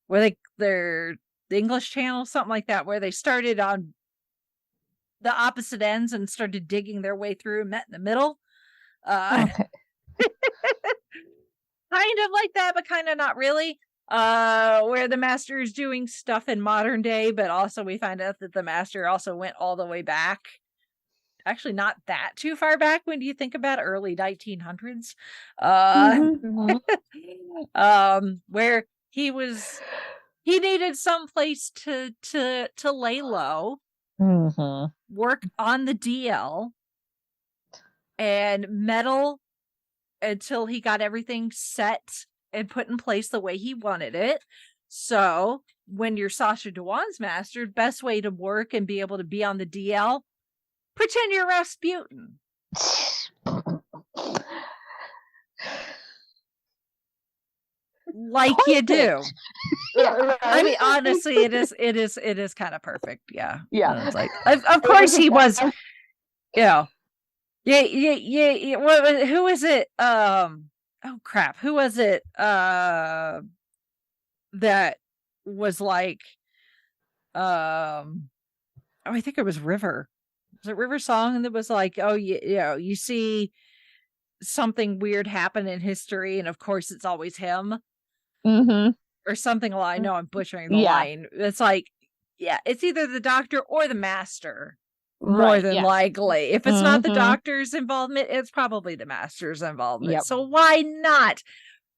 Where they're the English Channel, something like that, where they started on the opposite ends and started digging their way through and met in the middle. Kind of like that, but kind of not really. Where the Master is doing stuff in modern day, but also we find out that the Master also went all the way back. Actually, not that too far back when you think about early 1900s. Where he needed some place to lay low, work on the DL, and meddle until he got everything set and put in place the way he wanted it. So when you're Sacha Dhawan's Master, best way to work and be able to be on the DL, pretend you're Rasputin. Like perfect. You do. I mean, honestly, it is kind of perfect. Yeah. It's like, of course he was, Yeah. Who is it? Oh crap. Who was it? That was like, I think it was River. Was it River Song? And it was like, you see something weird happen in history, and of course it's always him. Or something. I know I'm butchering the line. It's like, it's either the Doctor or the Master. More than likely. If it's not the Doctor's involvement, it's probably the Master's involvement. So why not?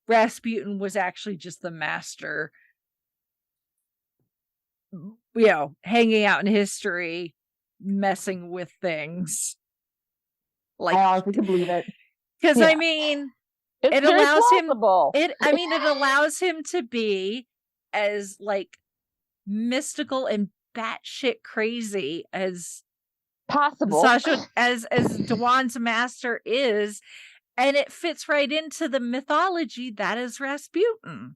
Rasputin was actually just the Master, hanging out in history, messing with things. Like, I honestly can believe it. Because Yeah. I mean, It's it very allows plausible. him. It allows him to be as like mystical and batshit crazy as possible. Sasha, as Dewan's master is, and it fits right into the mythology that is Rasputin.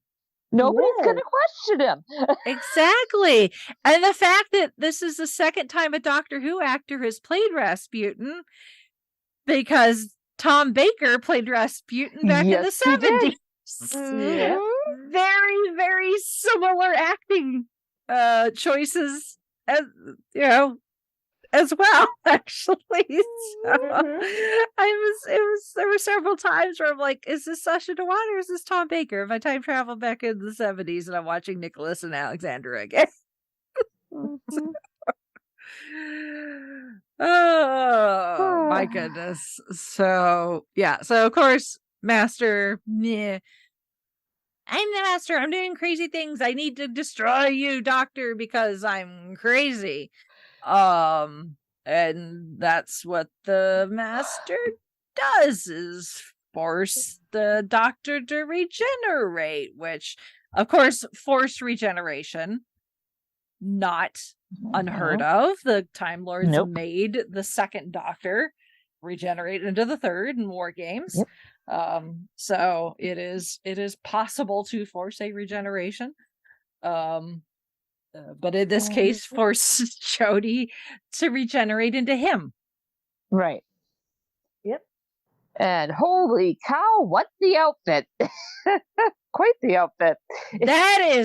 Nobody's Yes. gonna question him. Exactly. And the fact that this is the second time a Doctor Who actor has played Rasputin, because Tom Baker played Rasputin back in the Yes, he did. 70s. Yeah. Very, very similar acting choices as as well, actually. So there were several times where I'm like, is this Sacha Dhawan or is this Tom Baker? If I time travel back in the 70s and I'm watching Nicholas and Alexandra again. Oh my goodness. So yeah, so of course, Master, meh. I'm the master, I'm doing crazy things. I need to destroy you, Doctor, because I'm crazy. And that's what the master does, is force the Doctor to regenerate, which of course, forced regeneration, not unheard of. The Time Lords Nope. made the second Doctor regenerate into the third in War Games. Yep. So it is possible to force a regeneration. But in this case, force Jodie to regenerate into him. Right. Yep. And holy cow, what the outfit. Quite the outfit. That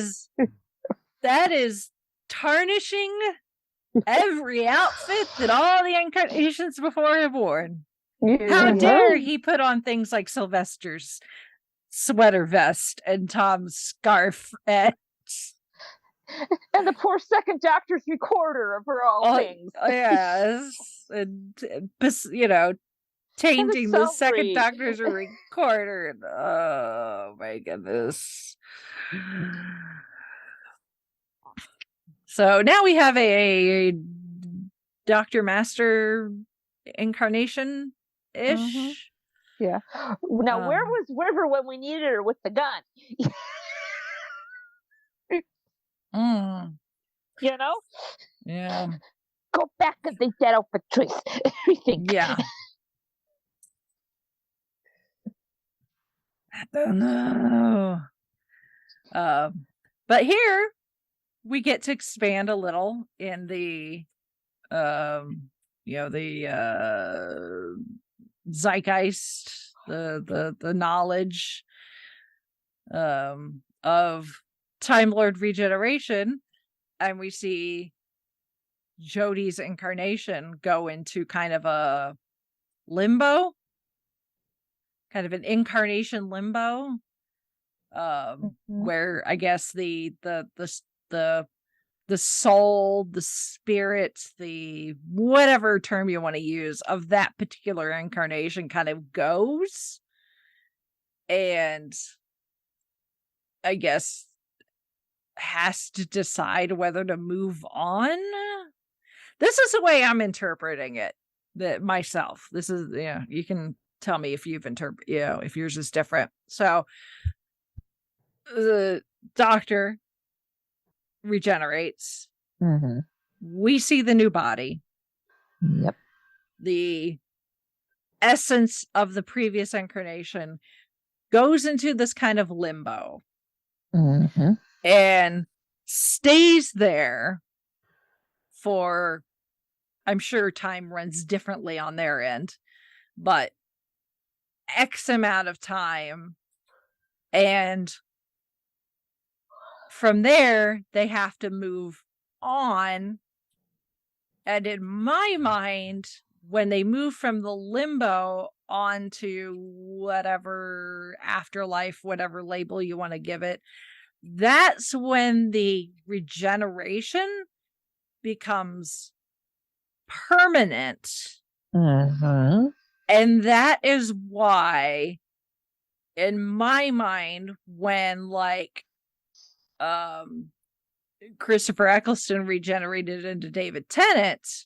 is tarnishing every outfit that all the incarnations before have worn. How dare he put on things like Sylvester's sweater vest and Tom's scarf and the poor second Doctor's recorder of all things. Yes. And tainting the second Doctor's recorder. And, oh my goodness. So now we have a Doctor Master incarnation ish. Yeah. Now, where was River when we needed her with the gun? You know? Yeah. Go back and think that outfit choice. Everything. Yeah. I don't know. But here we get to expand a little in the the zeitgeist, the knowledge of Time Lord regeneration, and we see Jodie's incarnation go into kind of a limbo, kind of an incarnation limbo, where I guess the soul, the spirit, the whatever term you want to use of that particular incarnation kind of goes, and I guess has to decide whether to move on. This is the way I'm interpreting it, that myself. This is, you can tell me if you've if yours is different. So the Doctor regenerates. We see the new body. Yep. The essence of the previous incarnation goes into this kind of limbo and stays there for, I'm sure time runs differently on their end, but X amount of time. And from there, they have to move on. And in my mind, when they move from the limbo onto whatever afterlife, whatever label you want to give it, that's when the regeneration becomes permanent. And that is why, in my mind, when Christopher Eccleston regenerated into David Tennant,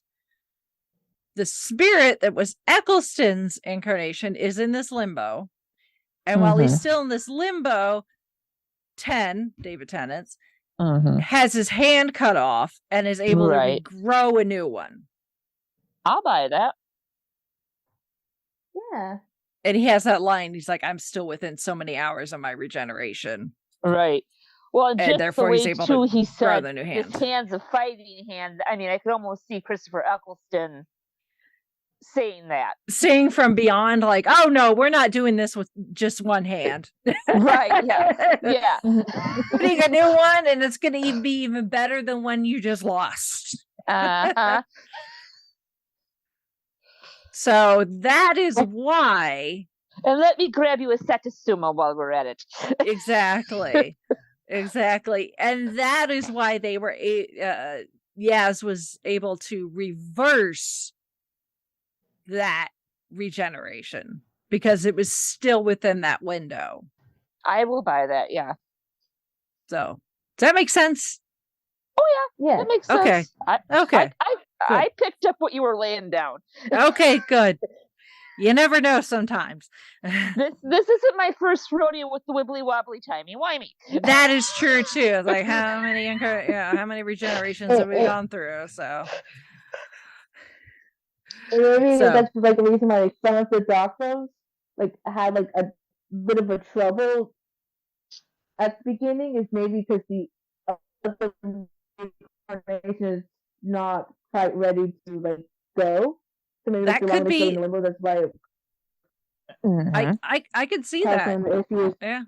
the spirit that was Eccleston's incarnation is in this limbo. And while he's still in this limbo, David Tennant's, has his hand cut off and is able to regrow a new one. I'll buy that. Yeah. And he has that line, he's like, I'm still within so many hours of my regeneration. Right. Well, and just therefore the way, he's able too, to he grow said the new his hand. hand's a fighting hand. I mean, I could almost see Christopher Eccleston saying that. Seeing from beyond, like, oh no, we're not doing this with just one hand. Right, yeah. Putting a new one, and it's going to be even better than one you just lost. So that is why. And let me grab you a Satsuma while we're at it. Exactly. And that is why they were, Yaz was able to reverse that regeneration because it was still within that window. I will buy that, yeah. So, does that make sense? Oh, yeah. That makes sense. Okay. I picked up what you were laying down. Okay, good. You never know sometimes. This isn't my first rodeo with the wibbly wobbly timey-wimey. That is true too. It's like how many regenerations have we gone through? So maybe that's like the reason why some of the doctors had like a bit of a trouble at the beginning is maybe because the incarnation is not quite ready to like go. So maybe that could be. In the limbo, that's why. I could see that. Yeah,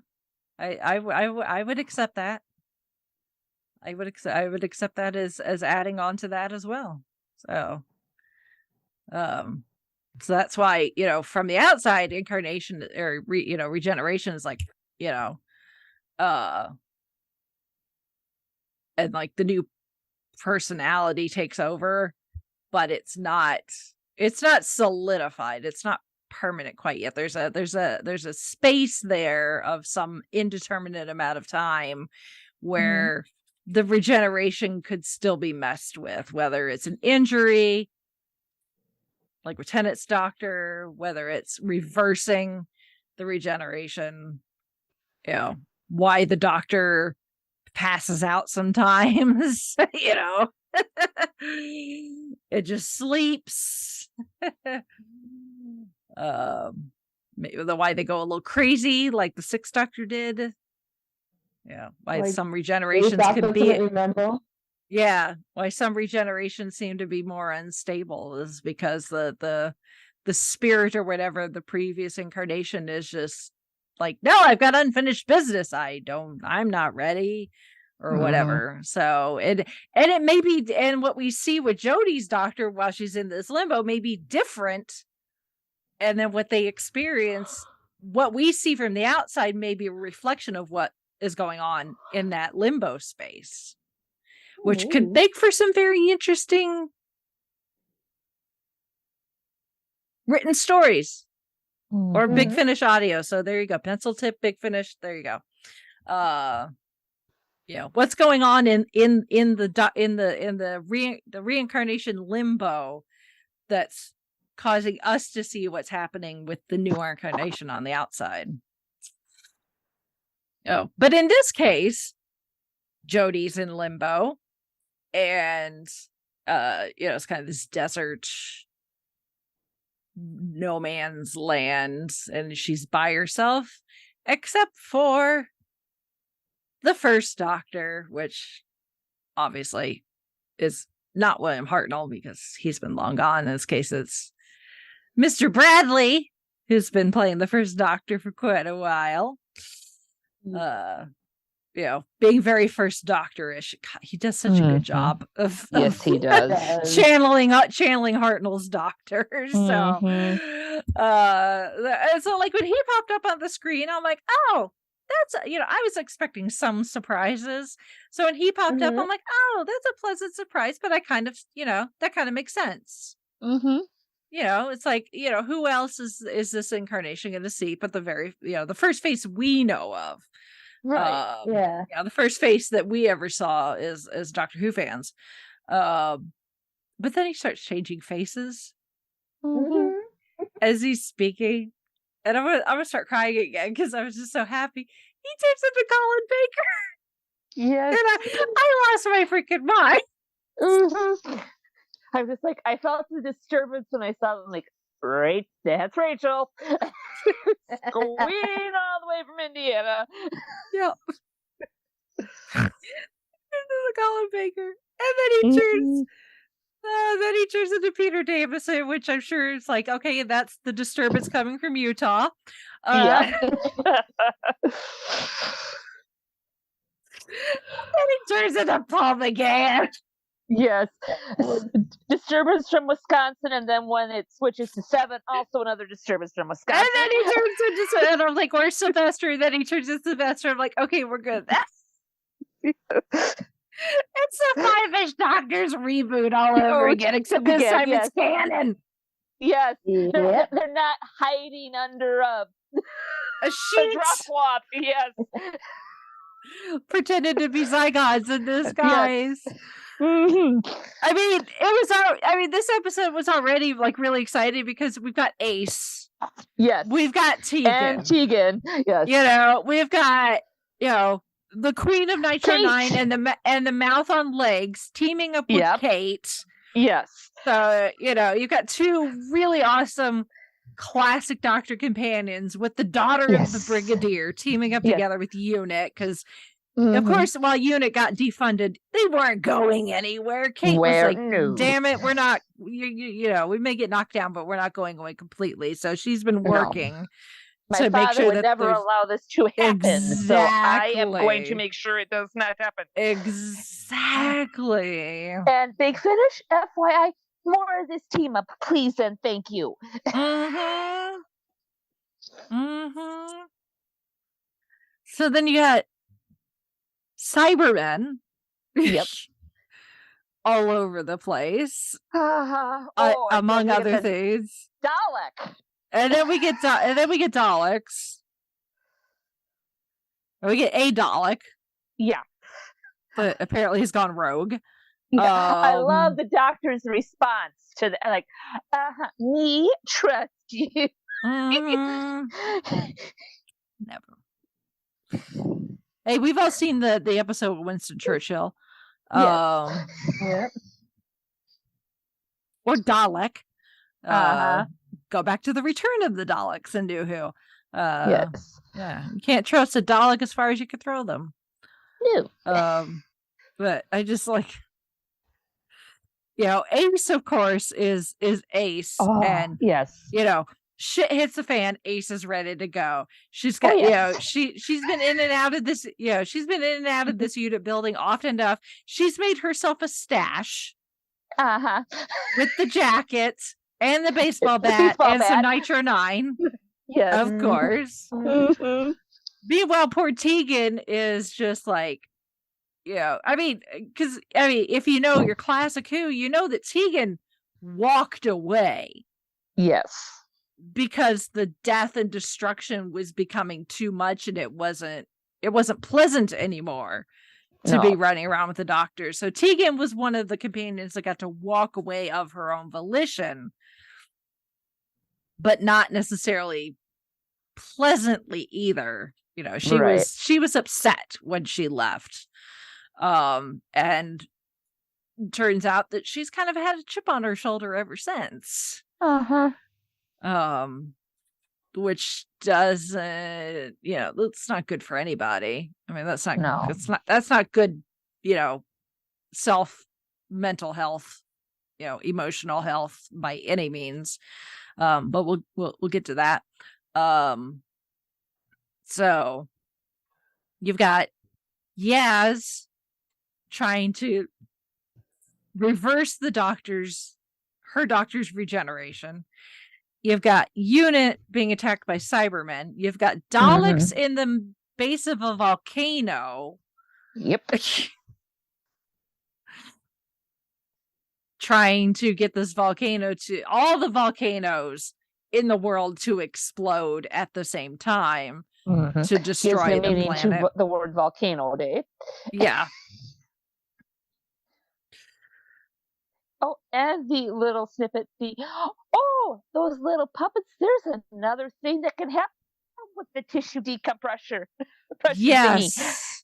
I would accept that. I would accept that as adding on to that as well. So, so that's why, from the outside, incarnation or regeneration is like, and like the new personality takes over, but it's not solidified. It's not permanent quite yet. There's a space there of some indeterminate amount of time where the regeneration could still be messed with, whether it's an injury like Lieutenant's doctor, whether it's reversing the regeneration, why the doctor passes out sometimes, it just sleeps. Why they go a little crazy like the Sixth Doctor did. Why some regenerations could be. Why some regenerations seem to be more unstable is because the spirit or whatever the previous incarnation is just like, no, I've got unfinished business. I'm not ready. Or whatever. So it may be, and what we see with Jodie's doctor while she's in this limbo may be different. And then what they experience, what we see from the outside may be a reflection of what is going on in that limbo space, which could make for some very interesting written stories or Big Finish audio. So there you go. Pencil tip, Big Finish. There you go. What's going on in the reincarnation limbo that's causing us to see what's happening with the new incarnation on the outside. But in this case, Jodie's in limbo, and it's kind of this desert, no man's land, and she's by herself, except for the first Doctor, which obviously is not William Hartnell because he's been long gone. In this case, it's Mr. Bradley, who's been playing the first Doctor for quite a while. Being very first Doctor-ish. God, he does such a good job of he does channeling Hartnell's Doctor. So, so like when he popped up on the screen, I'm like, oh, that's, I was expecting some surprises. So when he popped up, I'm like, oh, that's a pleasant surprise. But I kind of, that kind of makes sense. It's like, who else is this incarnation going to see but the very, the first face we know of. Right. The first face that we ever saw is Doctor Who fans. But then he starts changing faces. Mhm. as he's speaking, and I'm gonna start crying again because I was just so happy. He turns into Colin Baker, Yes. and I lost my freaking mind. Mhm. I was like, I felt the disturbance when I saw them. Like, right, that's Rachel, Queen all the way from Indiana. Yeah, into Colin Baker, and then he turns. Then he turns into Peter Davison, which I'm sure is like, okay, that's the disturbance coming from Utah. Yeah. And he turns into Paul McGee. Yes. Disturbance from Wisconsin, and then when it switches to 7, also another disturbance from Wisconsin. And then he turns into, and I'm like, where's Sylvester? And then he turns into Sylvester. I'm like, okay, we're good. It's the Five-ish Doctors reboot all over again, except this time it's canon. Yes. Yeah. They're not hiding under a sheet. drop cloth. Yes. Pretended to be zygotes in disguise. Yes. Mm-hmm. I mean, this episode was already like really exciting because we've got Ace. Yes. We've got Tegan. And Tegan. Yes. You know, we've got, the Queen of Nitro 9 and the Mouth on Legs teaming up with Kate. Yes. So, you've got two really awesome classic Doctor companions with the daughter of the Brigadier teaming up together with Unit because, of course, while Unit got defunded, they weren't going anywhere. Kate was like, damn it, we're not, we may get knocked down, but we're not going away completely. So she's been working. My father would never allow this to happen. Exactly. So I am going to make sure it does not happen. Exactly. And Big Finish, FYI, more of this team up, please and thank you. So then you got Cybermen. Yep. All over the place. Among other things. Dalek. And then we get Daleks. We get a Dalek. Yeah. But apparently he's gone rogue. I love the Doctor's response to the, like, me trust you. Never. Hey, we've all seen the episode with Winston Churchill. Yes. Or Dalek. Go back to the Return of the Daleks and New Who. Yes. Yeah, you can't trust a Dalek as far as you can throw them. No. But I just like, Ace, of course, is Ace, and yes, shit hits the fan. Ace is ready to go. She's got, she's been in and out of this, she's been in and out of this unit building often enough. She's made herself a stash. With the jacket and the baseball bat and some Nitro 9. Yes. Of course. Meanwhile, poor Tegan is just like, if you know your classic Who, you know that Tegan walked away. Yes. Because the death and destruction was becoming too much and it wasn't pleasant anymore to be running around with the Doctor. So Tegan was one of the companions that got to walk away of her own volition, but not necessarily pleasantly either. She was upset when she left. And turns out that she's kind of had a chip on her shoulder ever since. Which doesn't, that's not good for anybody. I mean, that's not good, mental health, emotional health by any means. But we'll get to that. So you've got Yaz trying to reverse her doctor's regeneration. You've got Unit being attacked by Cybermen. You've got Daleks in the base of a volcano. Yep. Trying to get this volcano all the volcanoes in the world to explode at the same time to destroy the planet. To the word volcano, Dave. Yeah. Oh, and the little snippet, those little puppets. There's another thing that can happen with the tissue decompression thingy. Yes.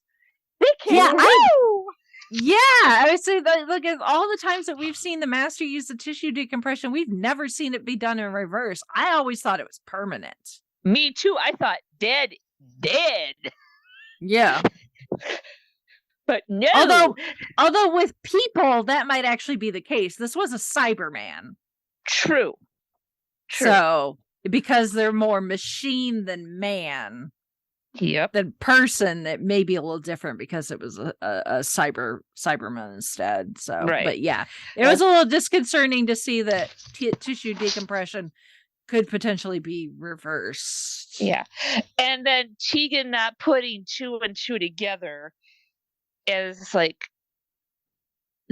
They can Yeah, I would say that, look at all the times that we've seen the Master use the tissue decompression, we've never seen it be done in reverse. I always thought it was permanent. Me too. I thought dead. Yeah. But no. Although with people, that might actually be the case. This was a Cyberman. True. So, because they're more machine than man. Yep. Than person, it may be a little different because it was a Cyberman instead. So, right. But yeah, it was a little disconcerting to see that tissue decompression could potentially be reversed. Yeah. And then Tegan not putting 2 and 2 together is like,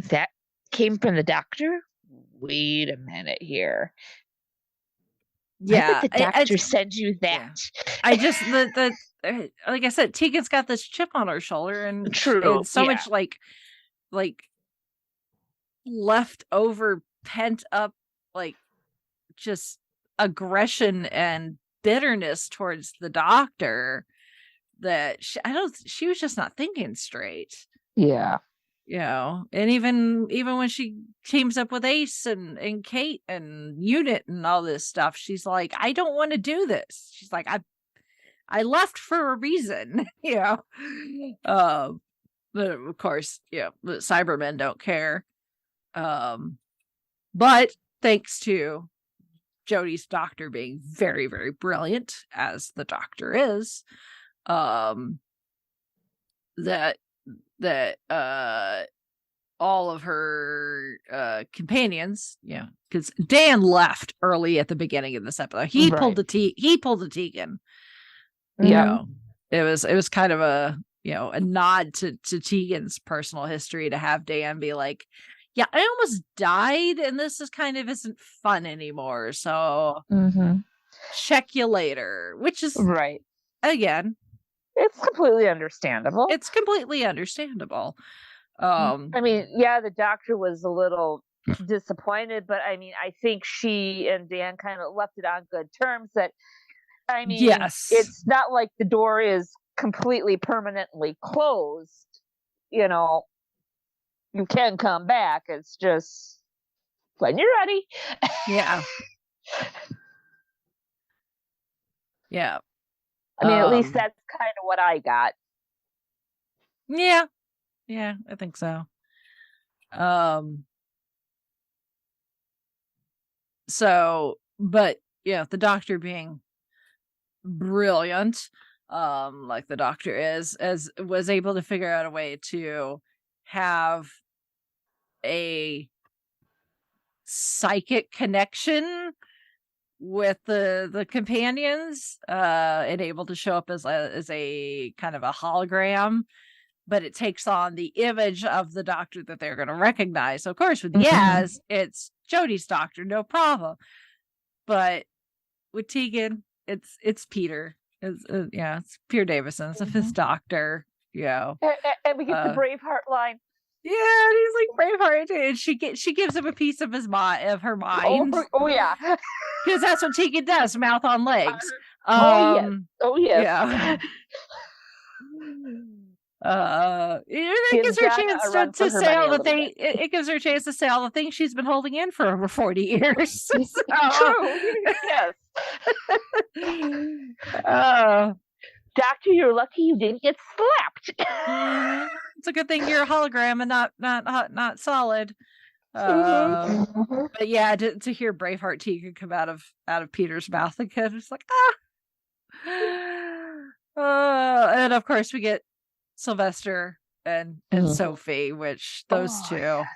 that came from the doctor? Wait a minute here. Yeah. Why did the doctor send you that? Yeah. I just, like I said, Tegan's got this chip on her shoulder and so much like leftover pent up, like just aggression and bitterness towards the doctor that she was just not thinking straight. Yeah. You know, and even when she teams up with Ace and Kate and Unit and all this stuff, she's like, I don't want to do this. She's like, I left for a reason, you know. But of course, the Cybermen don't care. But thanks to Jodie's doctor being very, very brilliant, as the doctor is, that all of her companions, because Dan left early at the beginning of this episode. He pulled a Tegan. Yeah. It was kind of a nod to Tegan's personal history to have Dan be like, yeah, I almost died and this is kind of isn't fun anymore. So check you later, which is right. Again, it's completely understandable. I mean, yeah, the doctor was a little disappointed, but I mean, I think she and Dan kind of left it on good terms. That, I mean, yes, it's not like the door is completely permanently closed. You know, you can come back. It's just when you're ready. Yeah. Yeah. I mean, at least that's kind of what I got. Yeah. Yeah, I think so. But yeah, the doctor being brilliant, like the doctor was able to figure out a way to have a psychic connection with the companions, and able to show up as a kind of a hologram, but it takes on the image of the doctor that they're going to recognize. So of course with Yaz, it's Jodie's doctor, no problem. But with Tegan, it's Peter. It's Peter Davison. It's his doctor. And we get the Braveheart line. Yeah, and he's like Braveheart, and she gives him a piece of her mind. Oh yeah, because that's what Tegan does, mouth on legs. Oh yes. Yeah. It gives her a chance to say all the things. It gives her a chance to say all the things she's been holding in for over 40 years. So. True. Yes. Doctor, you're lucky you didn't get slapped. It's a good thing you're a hologram and not solid. But yeah, to hear Braveheart Tegan come out of Peter's mouth again, it's like and of course we get Sylvester and Sophie, which those two. Yes.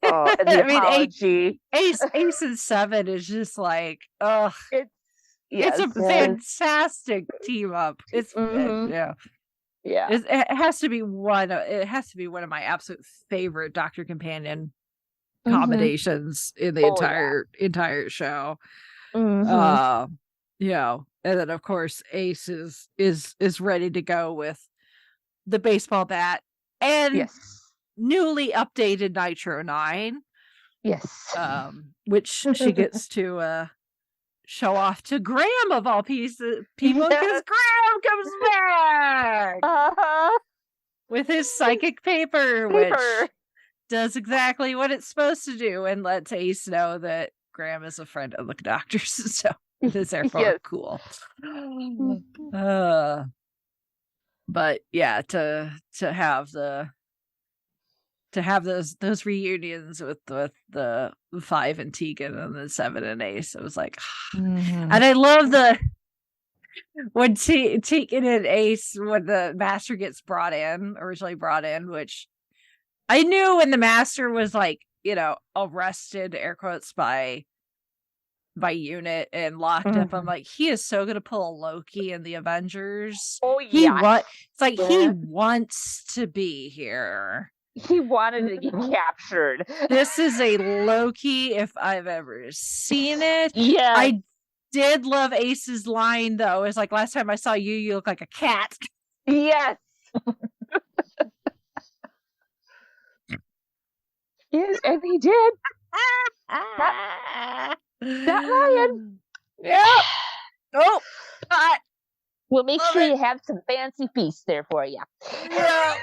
And the apology. Ace and Seven is just like, it's a fantastic team up. It's it has to be one of my absolute favorite Doctor Companion combinations in the entire show. And then of course Ace is ready to go with the baseball bat and newly updated Nitro 9. Yes. Which she gets to show off to Graham of all people, because Graham comes back with his psychic paper, which does exactly what it's supposed to do and lets Ace know that Graham is a friend of the Doctor's, so it is therefore cool. But yeah, to have those reunions with the 5 and Tegan and the 7 and Ace, it was like, and I love when Tegan and Ace, when the Master gets originally brought in, which I knew when the Master was like, arrested, air quotes, by Unit and locked up. I'm like, he is so gonna pull a Loki in the Avengers. Oh yeah, it's like he wants to be here. He wanted to get captured. This is a Loki if I've ever seen it. Yeah, I did love Ace's line though. It's like, last time I saw you, you look like a cat. Yes. Yes, and he did. Not lying. Yeah. Oh, God. We'll make sure you have some fancy feast there for you. Yeah.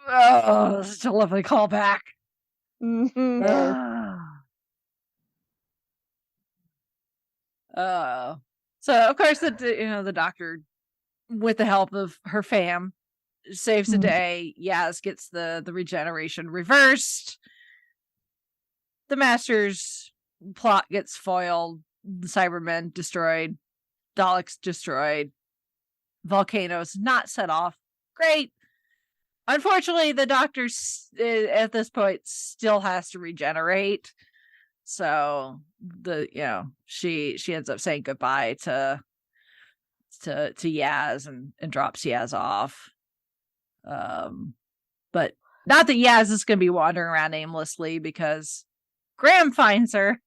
Oh, such a lovely callback. So of course the Doctor, with the help of her fam, saves the day. Yaz gets the regeneration reversed. The Master's plot gets foiled. The Cybermen destroyed. Daleks destroyed. Volcanoes not set off. Great. Unfortunately, the Doctor at this point still has to regenerate. So she ends up saying goodbye to Yaz and drops Yaz off. But not that Yaz is going to be wandering around aimlessly, because Graham finds her.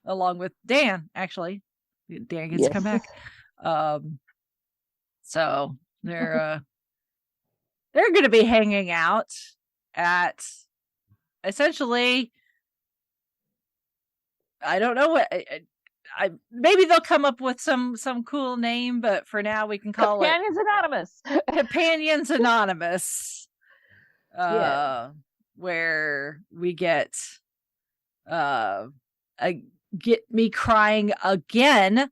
Along with Dan, actually. Dan gets to come back. So they're going to be hanging out at, essentially, I don't know what. Maybe they'll come up with some cool name, but for now we can call Companions Anonymous. Companions Anonymous. Where we get get me crying again,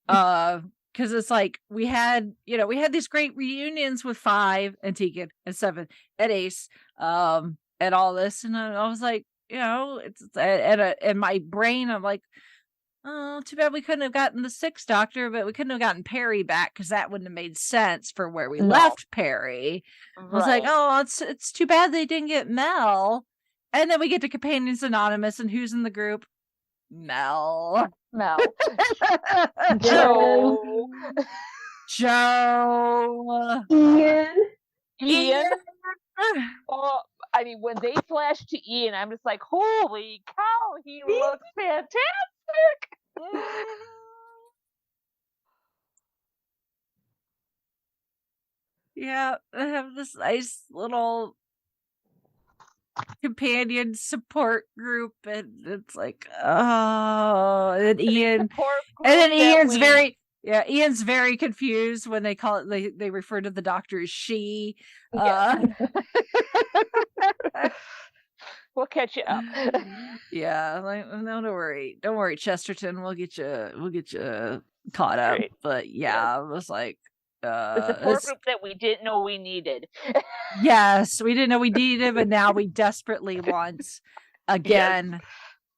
because it's like we had these great reunions with 5 and Tegan and 7 and Ace, and all this, and I was like, it's in my brain, I'm like, oh, too bad we couldn't have gotten the 6th Doctor, but we couldn't have gotten Perry back, because that wouldn't have made sense for where we left Perry. Right. I was like, oh, it's too bad they didn't get Mel. And then we get to Companions Anonymous, and who's in the group? Mel. Joe. Ian. Oh, I mean, when they flash to Ian, I'm just like, holy cow, he looks fantastic. Yeah, I have this nice little companion support group, and it's like, oh, and Ian, and then Ian's very confused when they call it, they refer to the Doctor as she. We'll catch you up. Yeah, like, no, don't worry, Chesterton, we'll get you caught up. Great. But yeah, it was like, the support group that we didn't know we needed. Yes, we didn't know we needed, but now we desperately want again.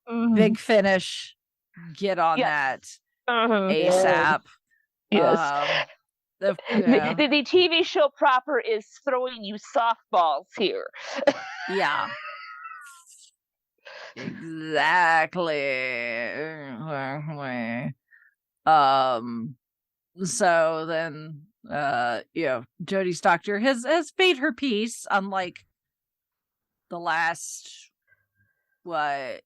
Yes. Big Finish, get on that ASAP. Yes. The TV show proper is throwing you softballs here. Yeah. Exactly. So then Jodie's Doctor has made her peace, unlike the last last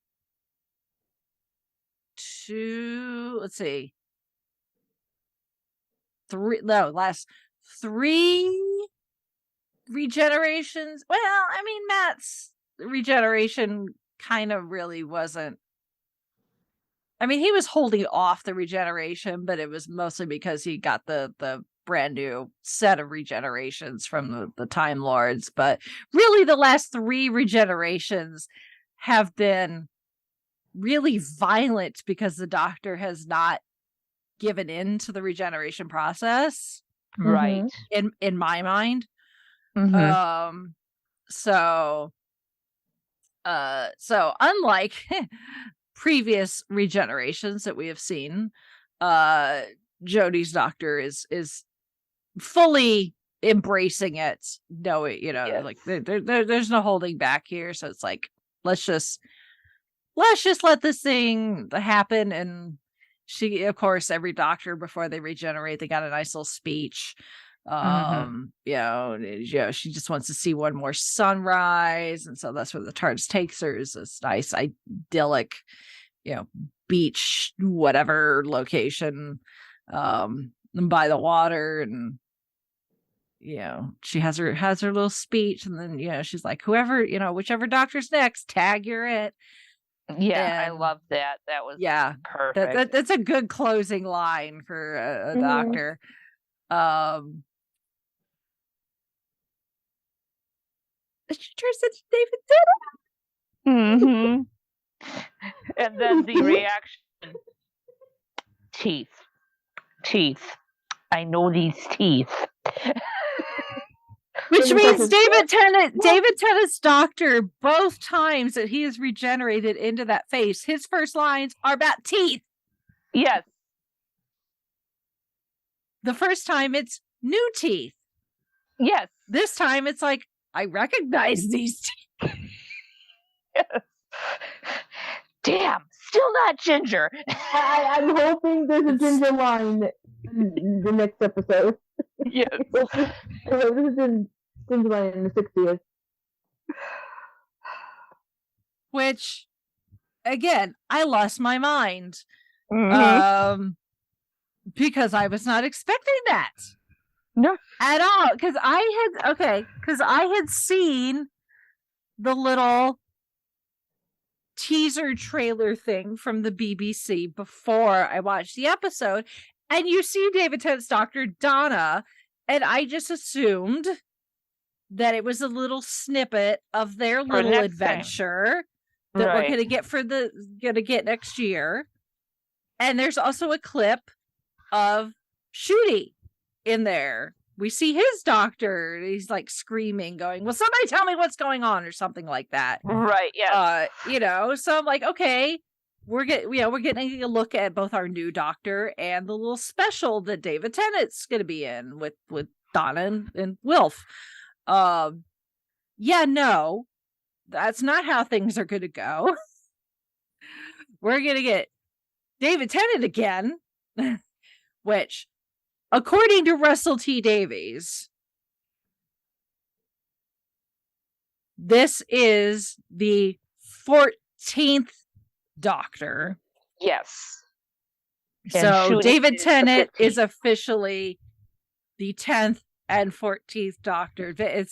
3 regenerations. Well, I mean, Matt's regeneration kind of really wasn't. I mean, he was holding off the regeneration, but it was mostly because he got the brand new set of regenerations from the Time Lords. But really, the last 3 regenerations have been really violent because the Doctor has not given in to the regeneration process. Right. In my mind. So unlike previous regenerations that we have seen, Jodie's Doctor is fully embracing it. No, Yes. like there's no holding back here. So it's like, let's just let this thing happen. And she, of course, every Doctor before they regenerate, they got a nice little speech. She just wants to see one more sunrise, and so that's where the TARDIS takes her, is this nice idyllic, beach, whatever location, by the water, and she has her little speech, and then she's like, whoever, whichever Doctor's next, tag, you're it. Yeah, I love that. That was perfect. That's a good closing line for a Doctor. She turns into David Tennant. And then the reaction. Teeth. I know these teeth. Which means David Tennant's Doctor, both times that he is regenerated into that face, his first lines are about teeth. Yes. The first time it's new teeth. Yes. This time it's like, I recognize these teeth. Yes. Damn, still not Ginger. I'm hoping there's a Ginger line in the next episode. Yes. This is in Ginger line in the 60th. Which, again, I lost my mind. Because I was not expecting that. No. At all. Because I had seen the little teaser trailer thing from the BBC before I watched the episode, and you see David Tennant's Doctor Donna, and I just assumed that it was a little snippet of their little adventure that we're gonna get next year. And there's also a clip of Shooty in there. We see his Doctor. He's like screaming, going, "Will somebody tell me what's going on?" or something like that. Right. Yeah. So I'm like, okay, we're getting a look at both our new Doctor and the little special that David Tennant's going to be in with Donna and Wilf. No, that's not how things are going to go. We're going to get David Tennant again, which, according to Russell T Davies, this is the 14th Doctor. Yes. So David Tennant is officially the 10th and 14th Doctor. They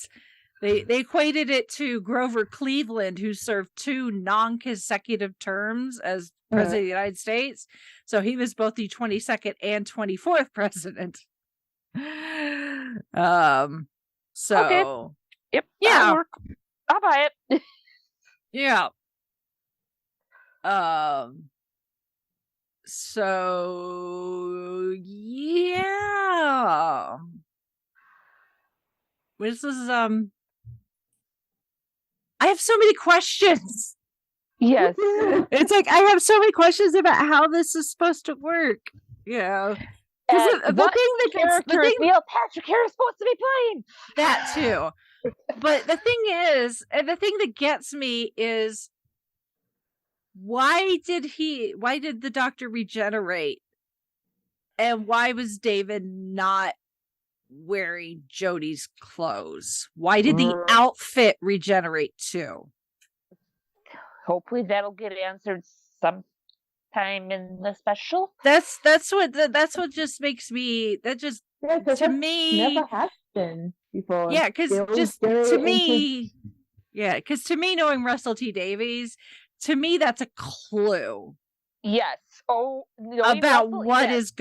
equated it to Grover Cleveland, who served 2 non-consecutive terms as President of the United States. So he was both the 22nd and 24th president. Okay. Yep. Yeah. Work. I'll buy it. Yeah. So yeah. This is I have so many questions. Yes. It's like I have so many questions about how this is supposed to work. Yeah. Because the thing that Neil Patrick Harris supposed to be playing. That too. But the thing is, and the thing that gets me is, why did the Doctor regenerate? And why was David not wearing Jodie's clothes? Why did the outfit regenerate too? Hopefully that'll get answered some time in the special. That's what just makes me, that just, to me, never happened before. yeah, because just to me, yeah, because to me, knowing Russell T Davies, to me, that's a clue. Yes. Oh, about Russell, what yes. is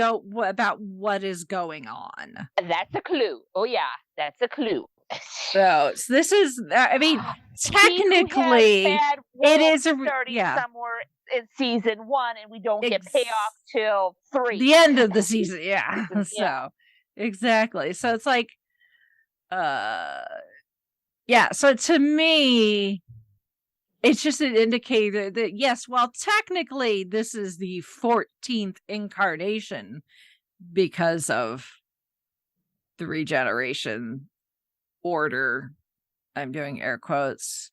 about what is going on. That's a clue. Oh yeah, that's a clue. So this is, I mean, technically, it is starting somewhere in season 1, and we don't get payoff till 3. The end of the season, yeah. Yeah. So exactly. So it's like, yeah. So to me, it's just an indicator that yes, well, technically, this is the 14th incarnation because of the regeneration order. I'm doing air quotes.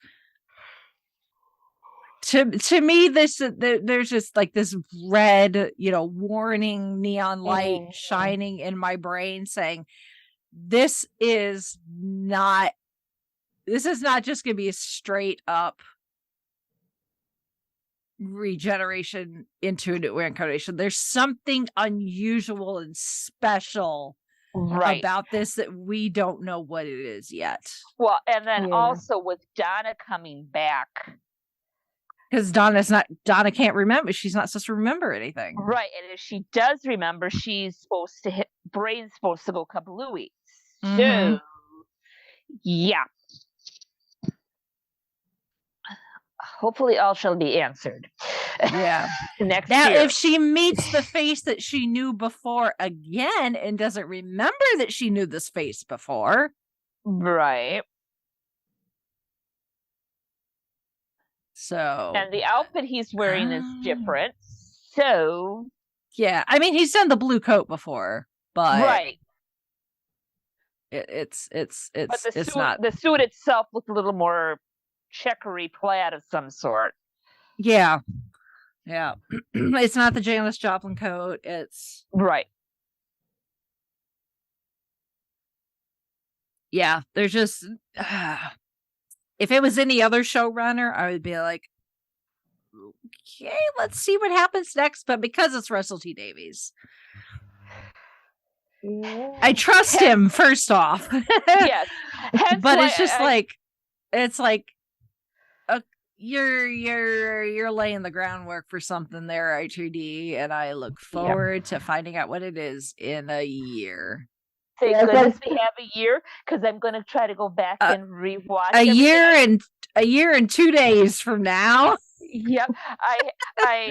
To me, there's just like this red, warning neon light shining in my brain saying this is not just gonna be a straight up regeneration into a new incarnation. There's something unusual and special about this that we don't know what it is yet. Well, and then also with Donna coming back, because Donna can't remember. She's not supposed to remember anything, right? And if she does remember, she's supposed to brain's supposed to go kablooey. So yeah, hopefully all shall be answered. Yeah. Next now, year. If she meets the face that she knew before again and doesn't remember that she knew this face before. Right. So. And the outfit he's wearing is different. So. Yeah. I mean, he's done the blue coat before, but. Right. It's not. The suit itself looked a little more checkery plaid of some sort. Yeah. Yeah. It's not the Janis Joplin coat. It's right. Yeah, there's just if it was any other showrunner, I would be like, okay, let's see what happens next. But because it's Russell T Davies, I trust him first off. Yes. But it's just it's like you're laying the groundwork for something there, I2D, and I look forward to finding out what it is in a year. Thank goodness we have a year, because I'm going to try to go back and rewatch a year and 2 days from now. Yep, I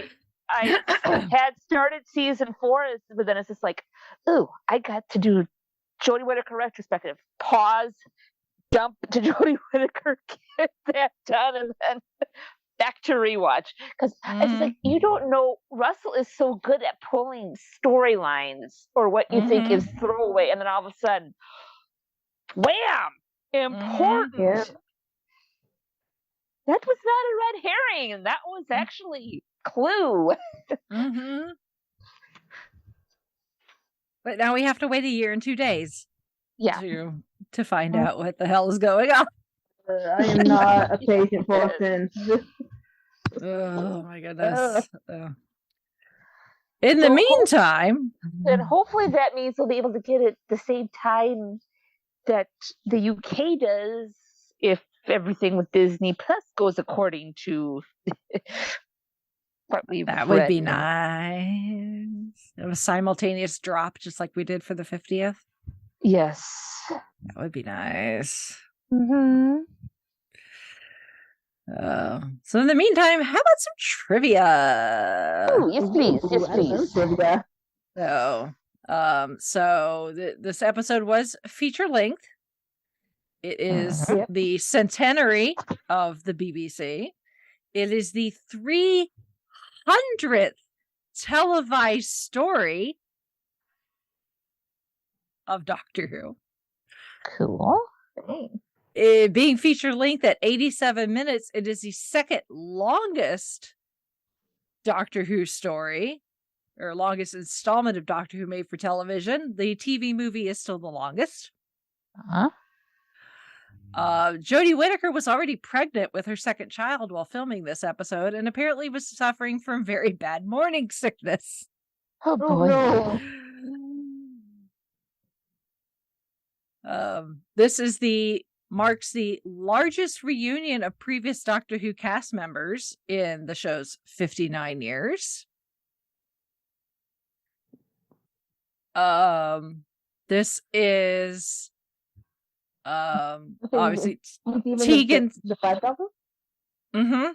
had started season 4, but then it's just like, ooh, I got to do Jodie Whittaker retrospective. Pause. Jump to Jodie Whittaker, get that done, and then back to rewatch. Because it's just like, you don't know, Russell is so good at pulling storylines or what you think is throwaway, and then all of a sudden, wham! Important. That was not a red herring, and that was actually clue. But now we have to wait a year and 2 days. Yeah. To find out what the hell is going on. I am not a patient person. Oh my goodness. In the meantime, and hopefully that means we'll be able to get it the same time that the UK does, if everything with Disney Plus goes according to what we've read. Would be nice. A simultaneous drop, just like we did for the 50th. Yes. That would be nice. So in the meantime, how about some trivia? Oh, yes, please. Yes, please. Trivia. So this episode was feature length. It is the centenary of the BBC. It is the 300th televised story of Doctor Who. Cool. Being feature length at 87 minutes, it is the second longest Doctor Who story, or longest installment of Doctor Who made for television. The TV movie is still the longest. Jodie Whittaker was already pregnant with her second child while filming this episode and apparently was suffering from very bad morning sickness. Oh boy. No. This marks the largest reunion of previous Doctor Who cast members in the show's 59 years. This is obviously Tegan. The 5 Doctors? Mm-hmm.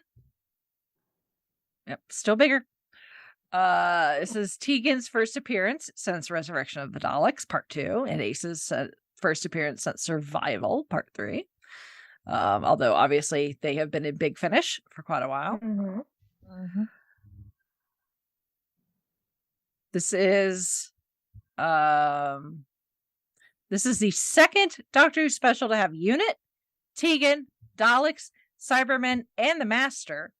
Yep, still bigger. This is Tegan's first appearance since Resurrection of the Daleks, Part 2, and Ace's first appearance since Survival, Part 3. Although obviously they have been in Big Finish for quite a while. Mm-hmm. Mm-hmm. This is the second Doctor Who special to have Unit, Tegan, Daleks, Cybermen, and the Master.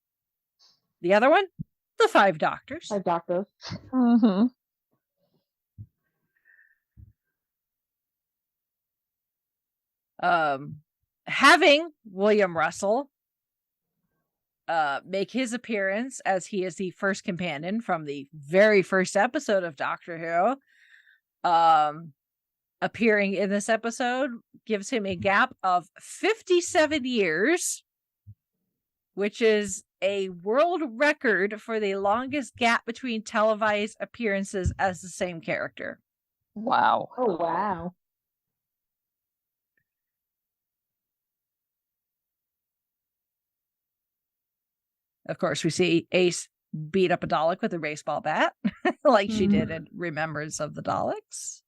The other one, the 5 Doctors. 5 Doctors. Mm-hmm. Having William Russell make his appearance as he is the first companion from the very first episode of Doctor Who, appearing in this episode gives him a gap of 57 years, which is a world record for the longest gap between televised appearances as the same character. Wow. Oh, wow. Of course, we see Ace beat up a Dalek with a baseball bat, like she did in Remembrance of the Daleks.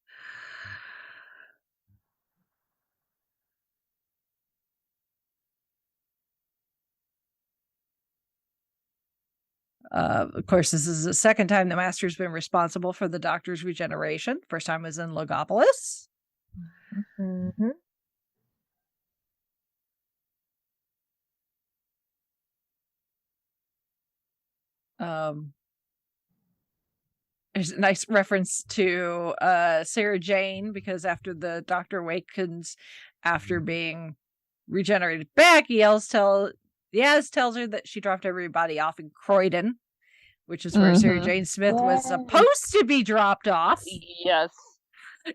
Of course, this is the second time the Master's been responsible for the Doctor's regeneration. First time was in Logopolis. Mm-hmm. There's a nice reference to Sarah Jane, because after the Doctor awakens after being regenerated back, Yaz tells her that she dropped everybody off in Croydon, which is where Sarah Jane Smith was supposed to be dropped off. Yes.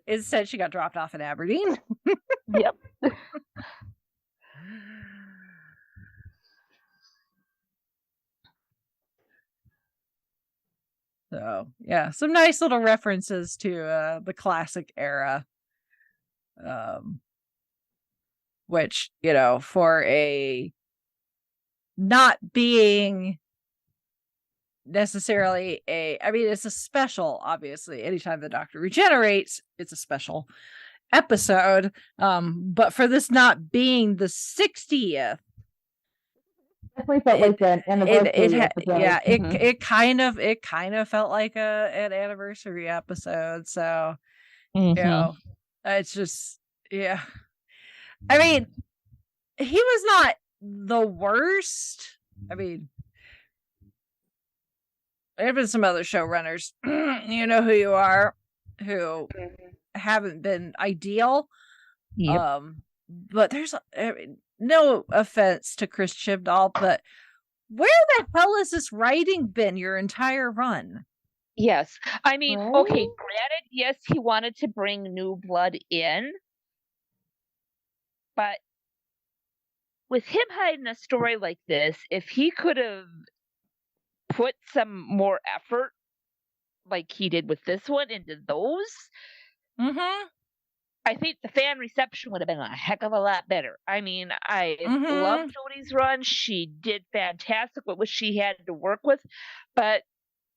Instead, she got dropped off in Aberdeen. Yep. So, yeah, some nice little references to the classic era. Which, for a not being necessarily it's a special, obviously. Anytime the Doctor regenerates, it's a special episode. But for this not being the 60th, Definitely felt like an anniversary episode. Yeah, it kind of felt like an anniversary episode. So, it's just, yeah. I mean, he was not the worst. I mean, there have been some other showrunners, you know who you are, who haven't been ideal. Yep. But there's no offense to Chris Chibnall, but where the hell has this writing been your entire run? Yes. I mean, Right? okay, granted, yes, he wanted to bring new blood in, but with him hiding a story like this, if he could have put some more effort like he did with this one into those, I think the fan reception would have been a heck of a lot better. I mean, I love Jodie's run. She did fantastic with what she had to work with, but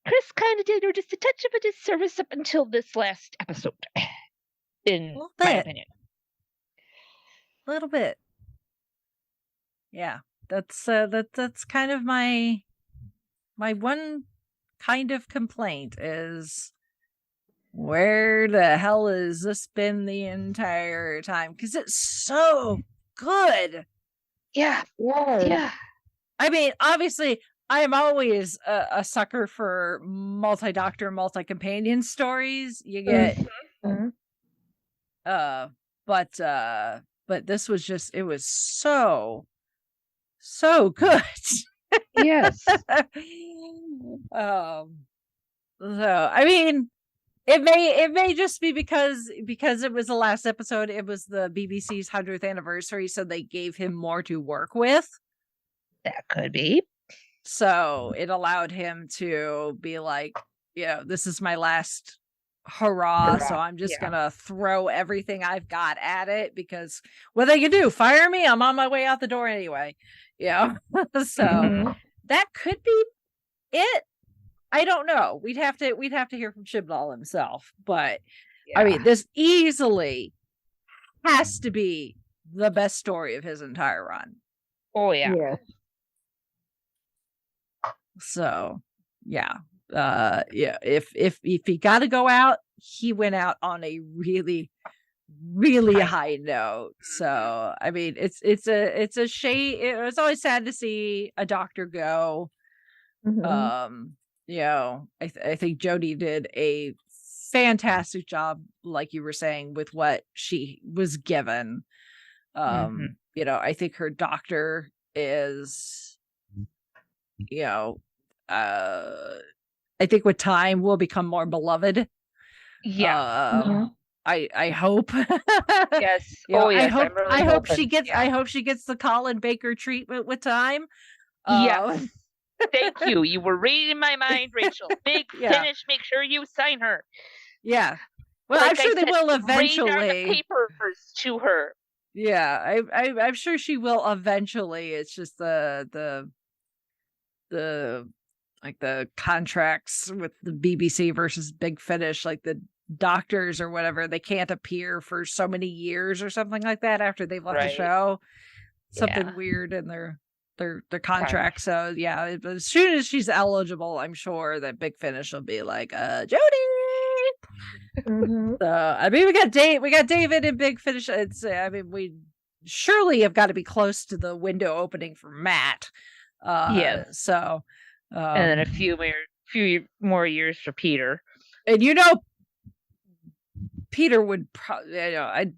Chris kind of did her just a touch of a disservice up until this last episode, in my opinion. A little bit. Yeah, that's kind of my one kind of complaint is, where the hell has this been the entire time? Because it's so good. Yeah. Yeah. I mean, obviously, I am always a sucker for multi-doctor, multi-companion stories. You get, but but this was just, it was so good. Yes. So I mean, it may just be because it was the last episode, it was the BBC's 100th anniversary, so they gave him more to work with. That could be. So it allowed him to be like, this is my last hurrah. So I'm just gonna throw everything I've got at it, because what they can do, fire me, I'm on my way out the door anyway. So that could be it. I don't know. We'd have to hear from Chibnall himself, but I mean, this easily has to be the best story of his entire run. Oh yeah. So if he got to go out, he went out on a really, really high note. So I mean, it's a shame. It's always sad to see a doctor go. I think Jodie did a fantastic job, like you were saying, with what she was given. I think her doctor is, I think with time will become more beloved. I hope. Yes. I hope she gets the Colin Baker treatment with time. Yes. Thank you. You were reading my mind, Rachel. Big Finish. Make sure you sign her. Yeah. Well, like I'm sure they will eventually. Read the papers to her. Yeah, I'm sure she will eventually. It's just the like the contracts with the BBC versus Big Finish, like the doctors or whatever, they can't appear for so many years or something like that after they've left the show. Something weird in their contract. So yeah, as soon as she's eligible, I'm sure that Big Finish will be like, Jodie. So I mean, we got David and Big Finish. We surely have got to be close to the window opening for Matt. So and then a few more years for Peter. And Peter would I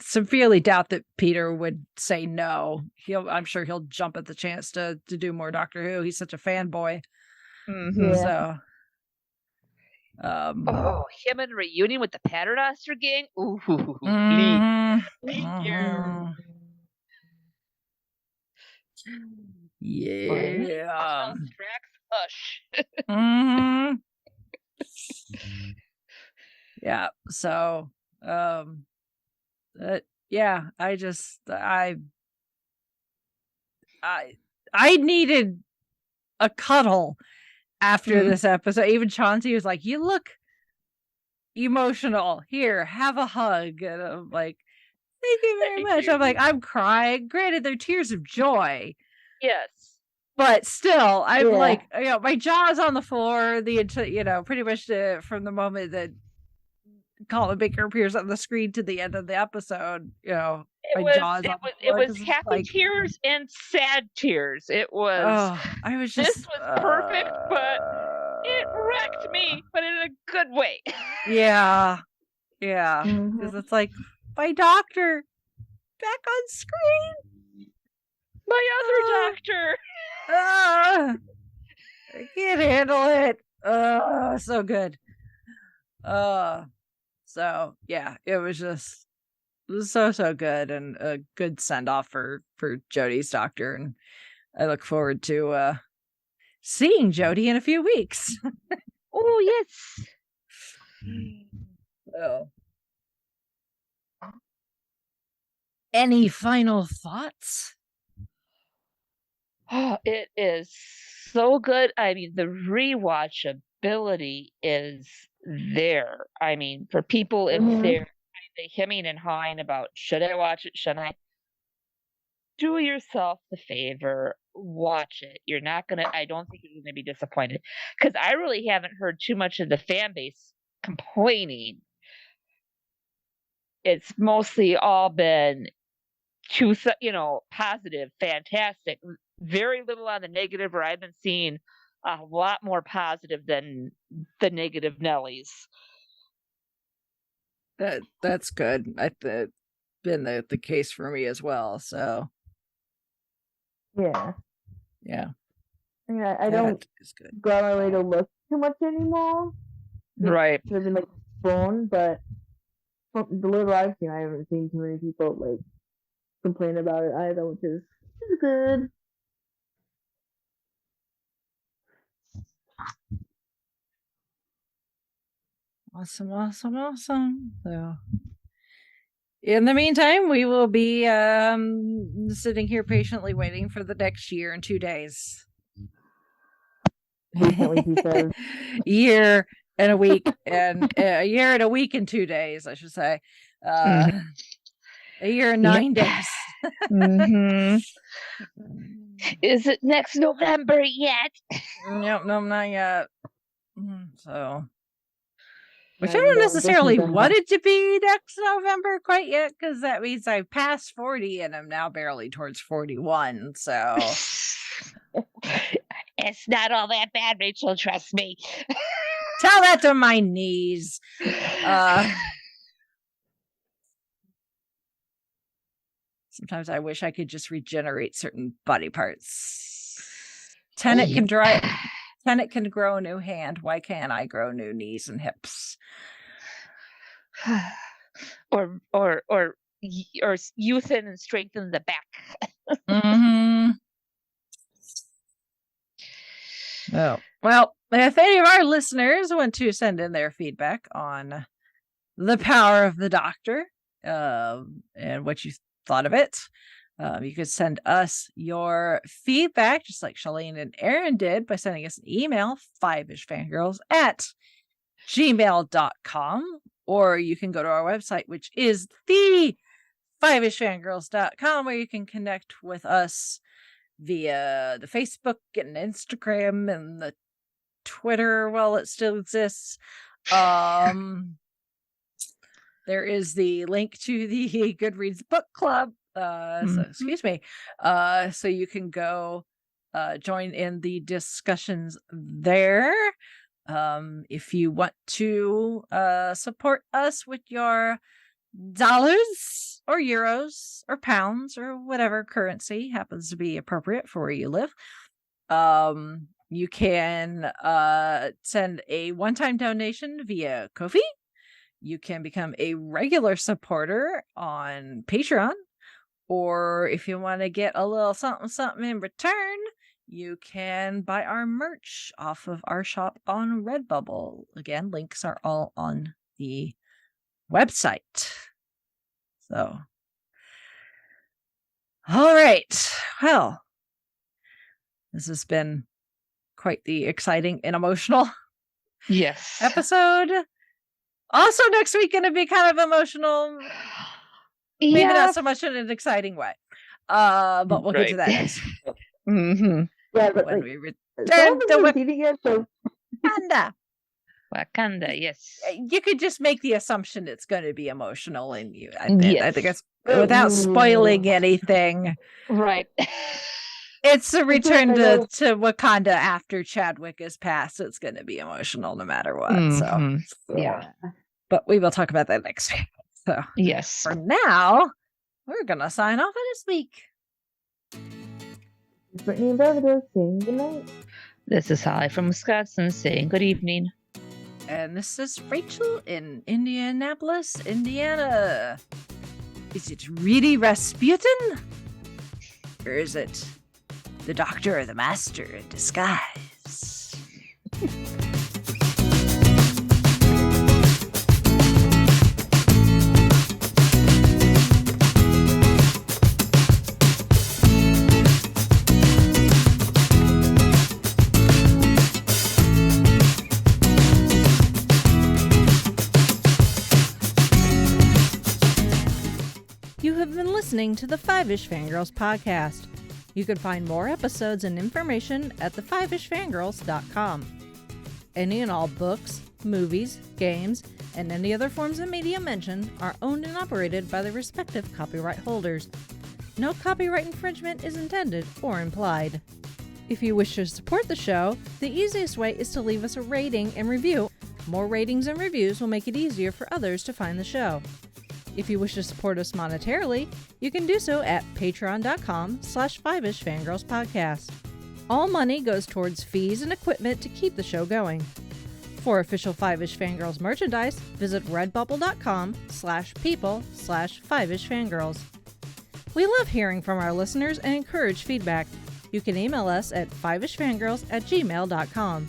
severely doubt that Peter would say no. I'm sure he'll jump at the chance to do more Doctor Who. He's such a fanboy. So him in a reunion with the Paternoster gang. Ooh, yeah. Hush. Yeah. So, I needed a cuddle after this episode. Even Chauncey was like, "You look emotional. Here, have a hug." And I'm like, "Thank you very much." I'm like, I'm crying. Granted, they're tears of joy. Yes. But still, I'm like, my jaw's on the floor. Pretty much from the moment that Colin Baker appears on the screen to the end of the episode, jaw's on the floor. It was happy tears and sad tears. It was. I was just. This was perfect, but it wrecked me, but in a good way. Yeah, because it's like, my doctor back on screen. My other doctor. I can't handle it. So good. So yeah, it was so good, and a good send off for Jodie's doctor, and I look forward to seeing Jodie in a few weeks. Oh yes. So, any final thoughts? Oh, it is so good. I mean, the rewatchability is there. I mean, for people, if they're hemming and hawing about, should I watch it? Should I? Do yourself the favor, watch it. You're not going to, I don't think you're going to be disappointed, because I really haven't heard too much of the fan base complaining. It's mostly all been positive, fantastic. Very little on the negative, where I've been seeing a lot more positive than the negative Nellies. That's good. been the case for me as well. So Yeah. I don't go out my way to look too much anymore. Right. I've been like phone, but from the little I've seen, I haven't seen too many people like complain about it either, which is good. Awesome. So in the meantime, we will be sitting here patiently waiting for the next year and 2 days. Year and a week and a year and a week and 2 days, I should say. A year and 9 days. Is it next November yet? Nope, not yet. So, which I don't necessarily want it to be next November quite yet, because that means I've passed 40 and I'm now barely towards 41. So, it's not all that bad, Rachel. Trust me. Tell that to my knees. Sometimes I wish I could just regenerate certain body parts. Tenet can grow a new hand. Why can't I grow new knees and hips? or youthen and strengthen the back. Oh, well, if any of our listeners want to send in their feedback on the power of the Doctor and what you thought of it, you could send us your feedback just like Shalene and Aaron did by sending us an email, 5ishfangirls@gmail.com, or you can go to our website, which is the 5ishfangirls.com, where you can connect with us via the Facebook and Instagram and the Twitter while it still exists. There is the link to the Goodreads book club. So you can go join in the discussions there. If you want to support us with your dollars or euros or pounds or whatever currency happens to be appropriate for where you live, you can send a one-time donation via Ko-fi. You can become a regular supporter on Patreon, or if you want to get a little something in return, you can buy our merch off of our shop on Redbubble. Again, links are all on the website. So, all right. Well, this has been quite the exciting and emotional episode. Also, next week going to be kind of emotional. Maybe not so much in an exciting way. But we'll get to that next week. Yeah, but when like, we return to Wakanda, yes. You could just make the assumption it's going to be emotional in you. I think it's without spoiling anything. Right. It's a return to Wakanda after Chadwick is passed. It's going to be emotional no matter what. So yeah. But we will talk about that next week. So yes. For now, we're going to sign off for this week. Brittany and Beverly saying good night. This is Holly from Wisconsin saying good evening. And this is Rachel in Indianapolis, Indiana. Is it really Rasputin? Or is it the Doctor or the Master in disguise? You have been listening to the 5ish Fangirls podcast. You can find more episodes and information at the5ishfangirls.com. Any and all books, movies, games, and any other forms of media mentioned are owned and operated by the respective copyright holders. No copyright infringement is intended or implied. If you wish to support the show, the easiest way is to leave us a rating and review. More ratings and reviews will make it easier for others to find the show. If you wish to support us monetarily, you can do so at patreon.com/5ishfangirlspodcast. All money goes towards fees and equipment to keep the show going. For official 5ish Fangirls merchandise, visit redbubble.com/people/5ishfangirls. We love hearing from our listeners and encourage feedback. You can email us at 5ishfangirls@gmail.com.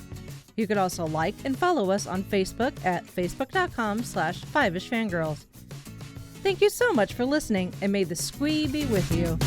You can also like and follow us on Facebook at facebook.com/5ishfangirls. Thank you so much for listening, and may the squee be with you.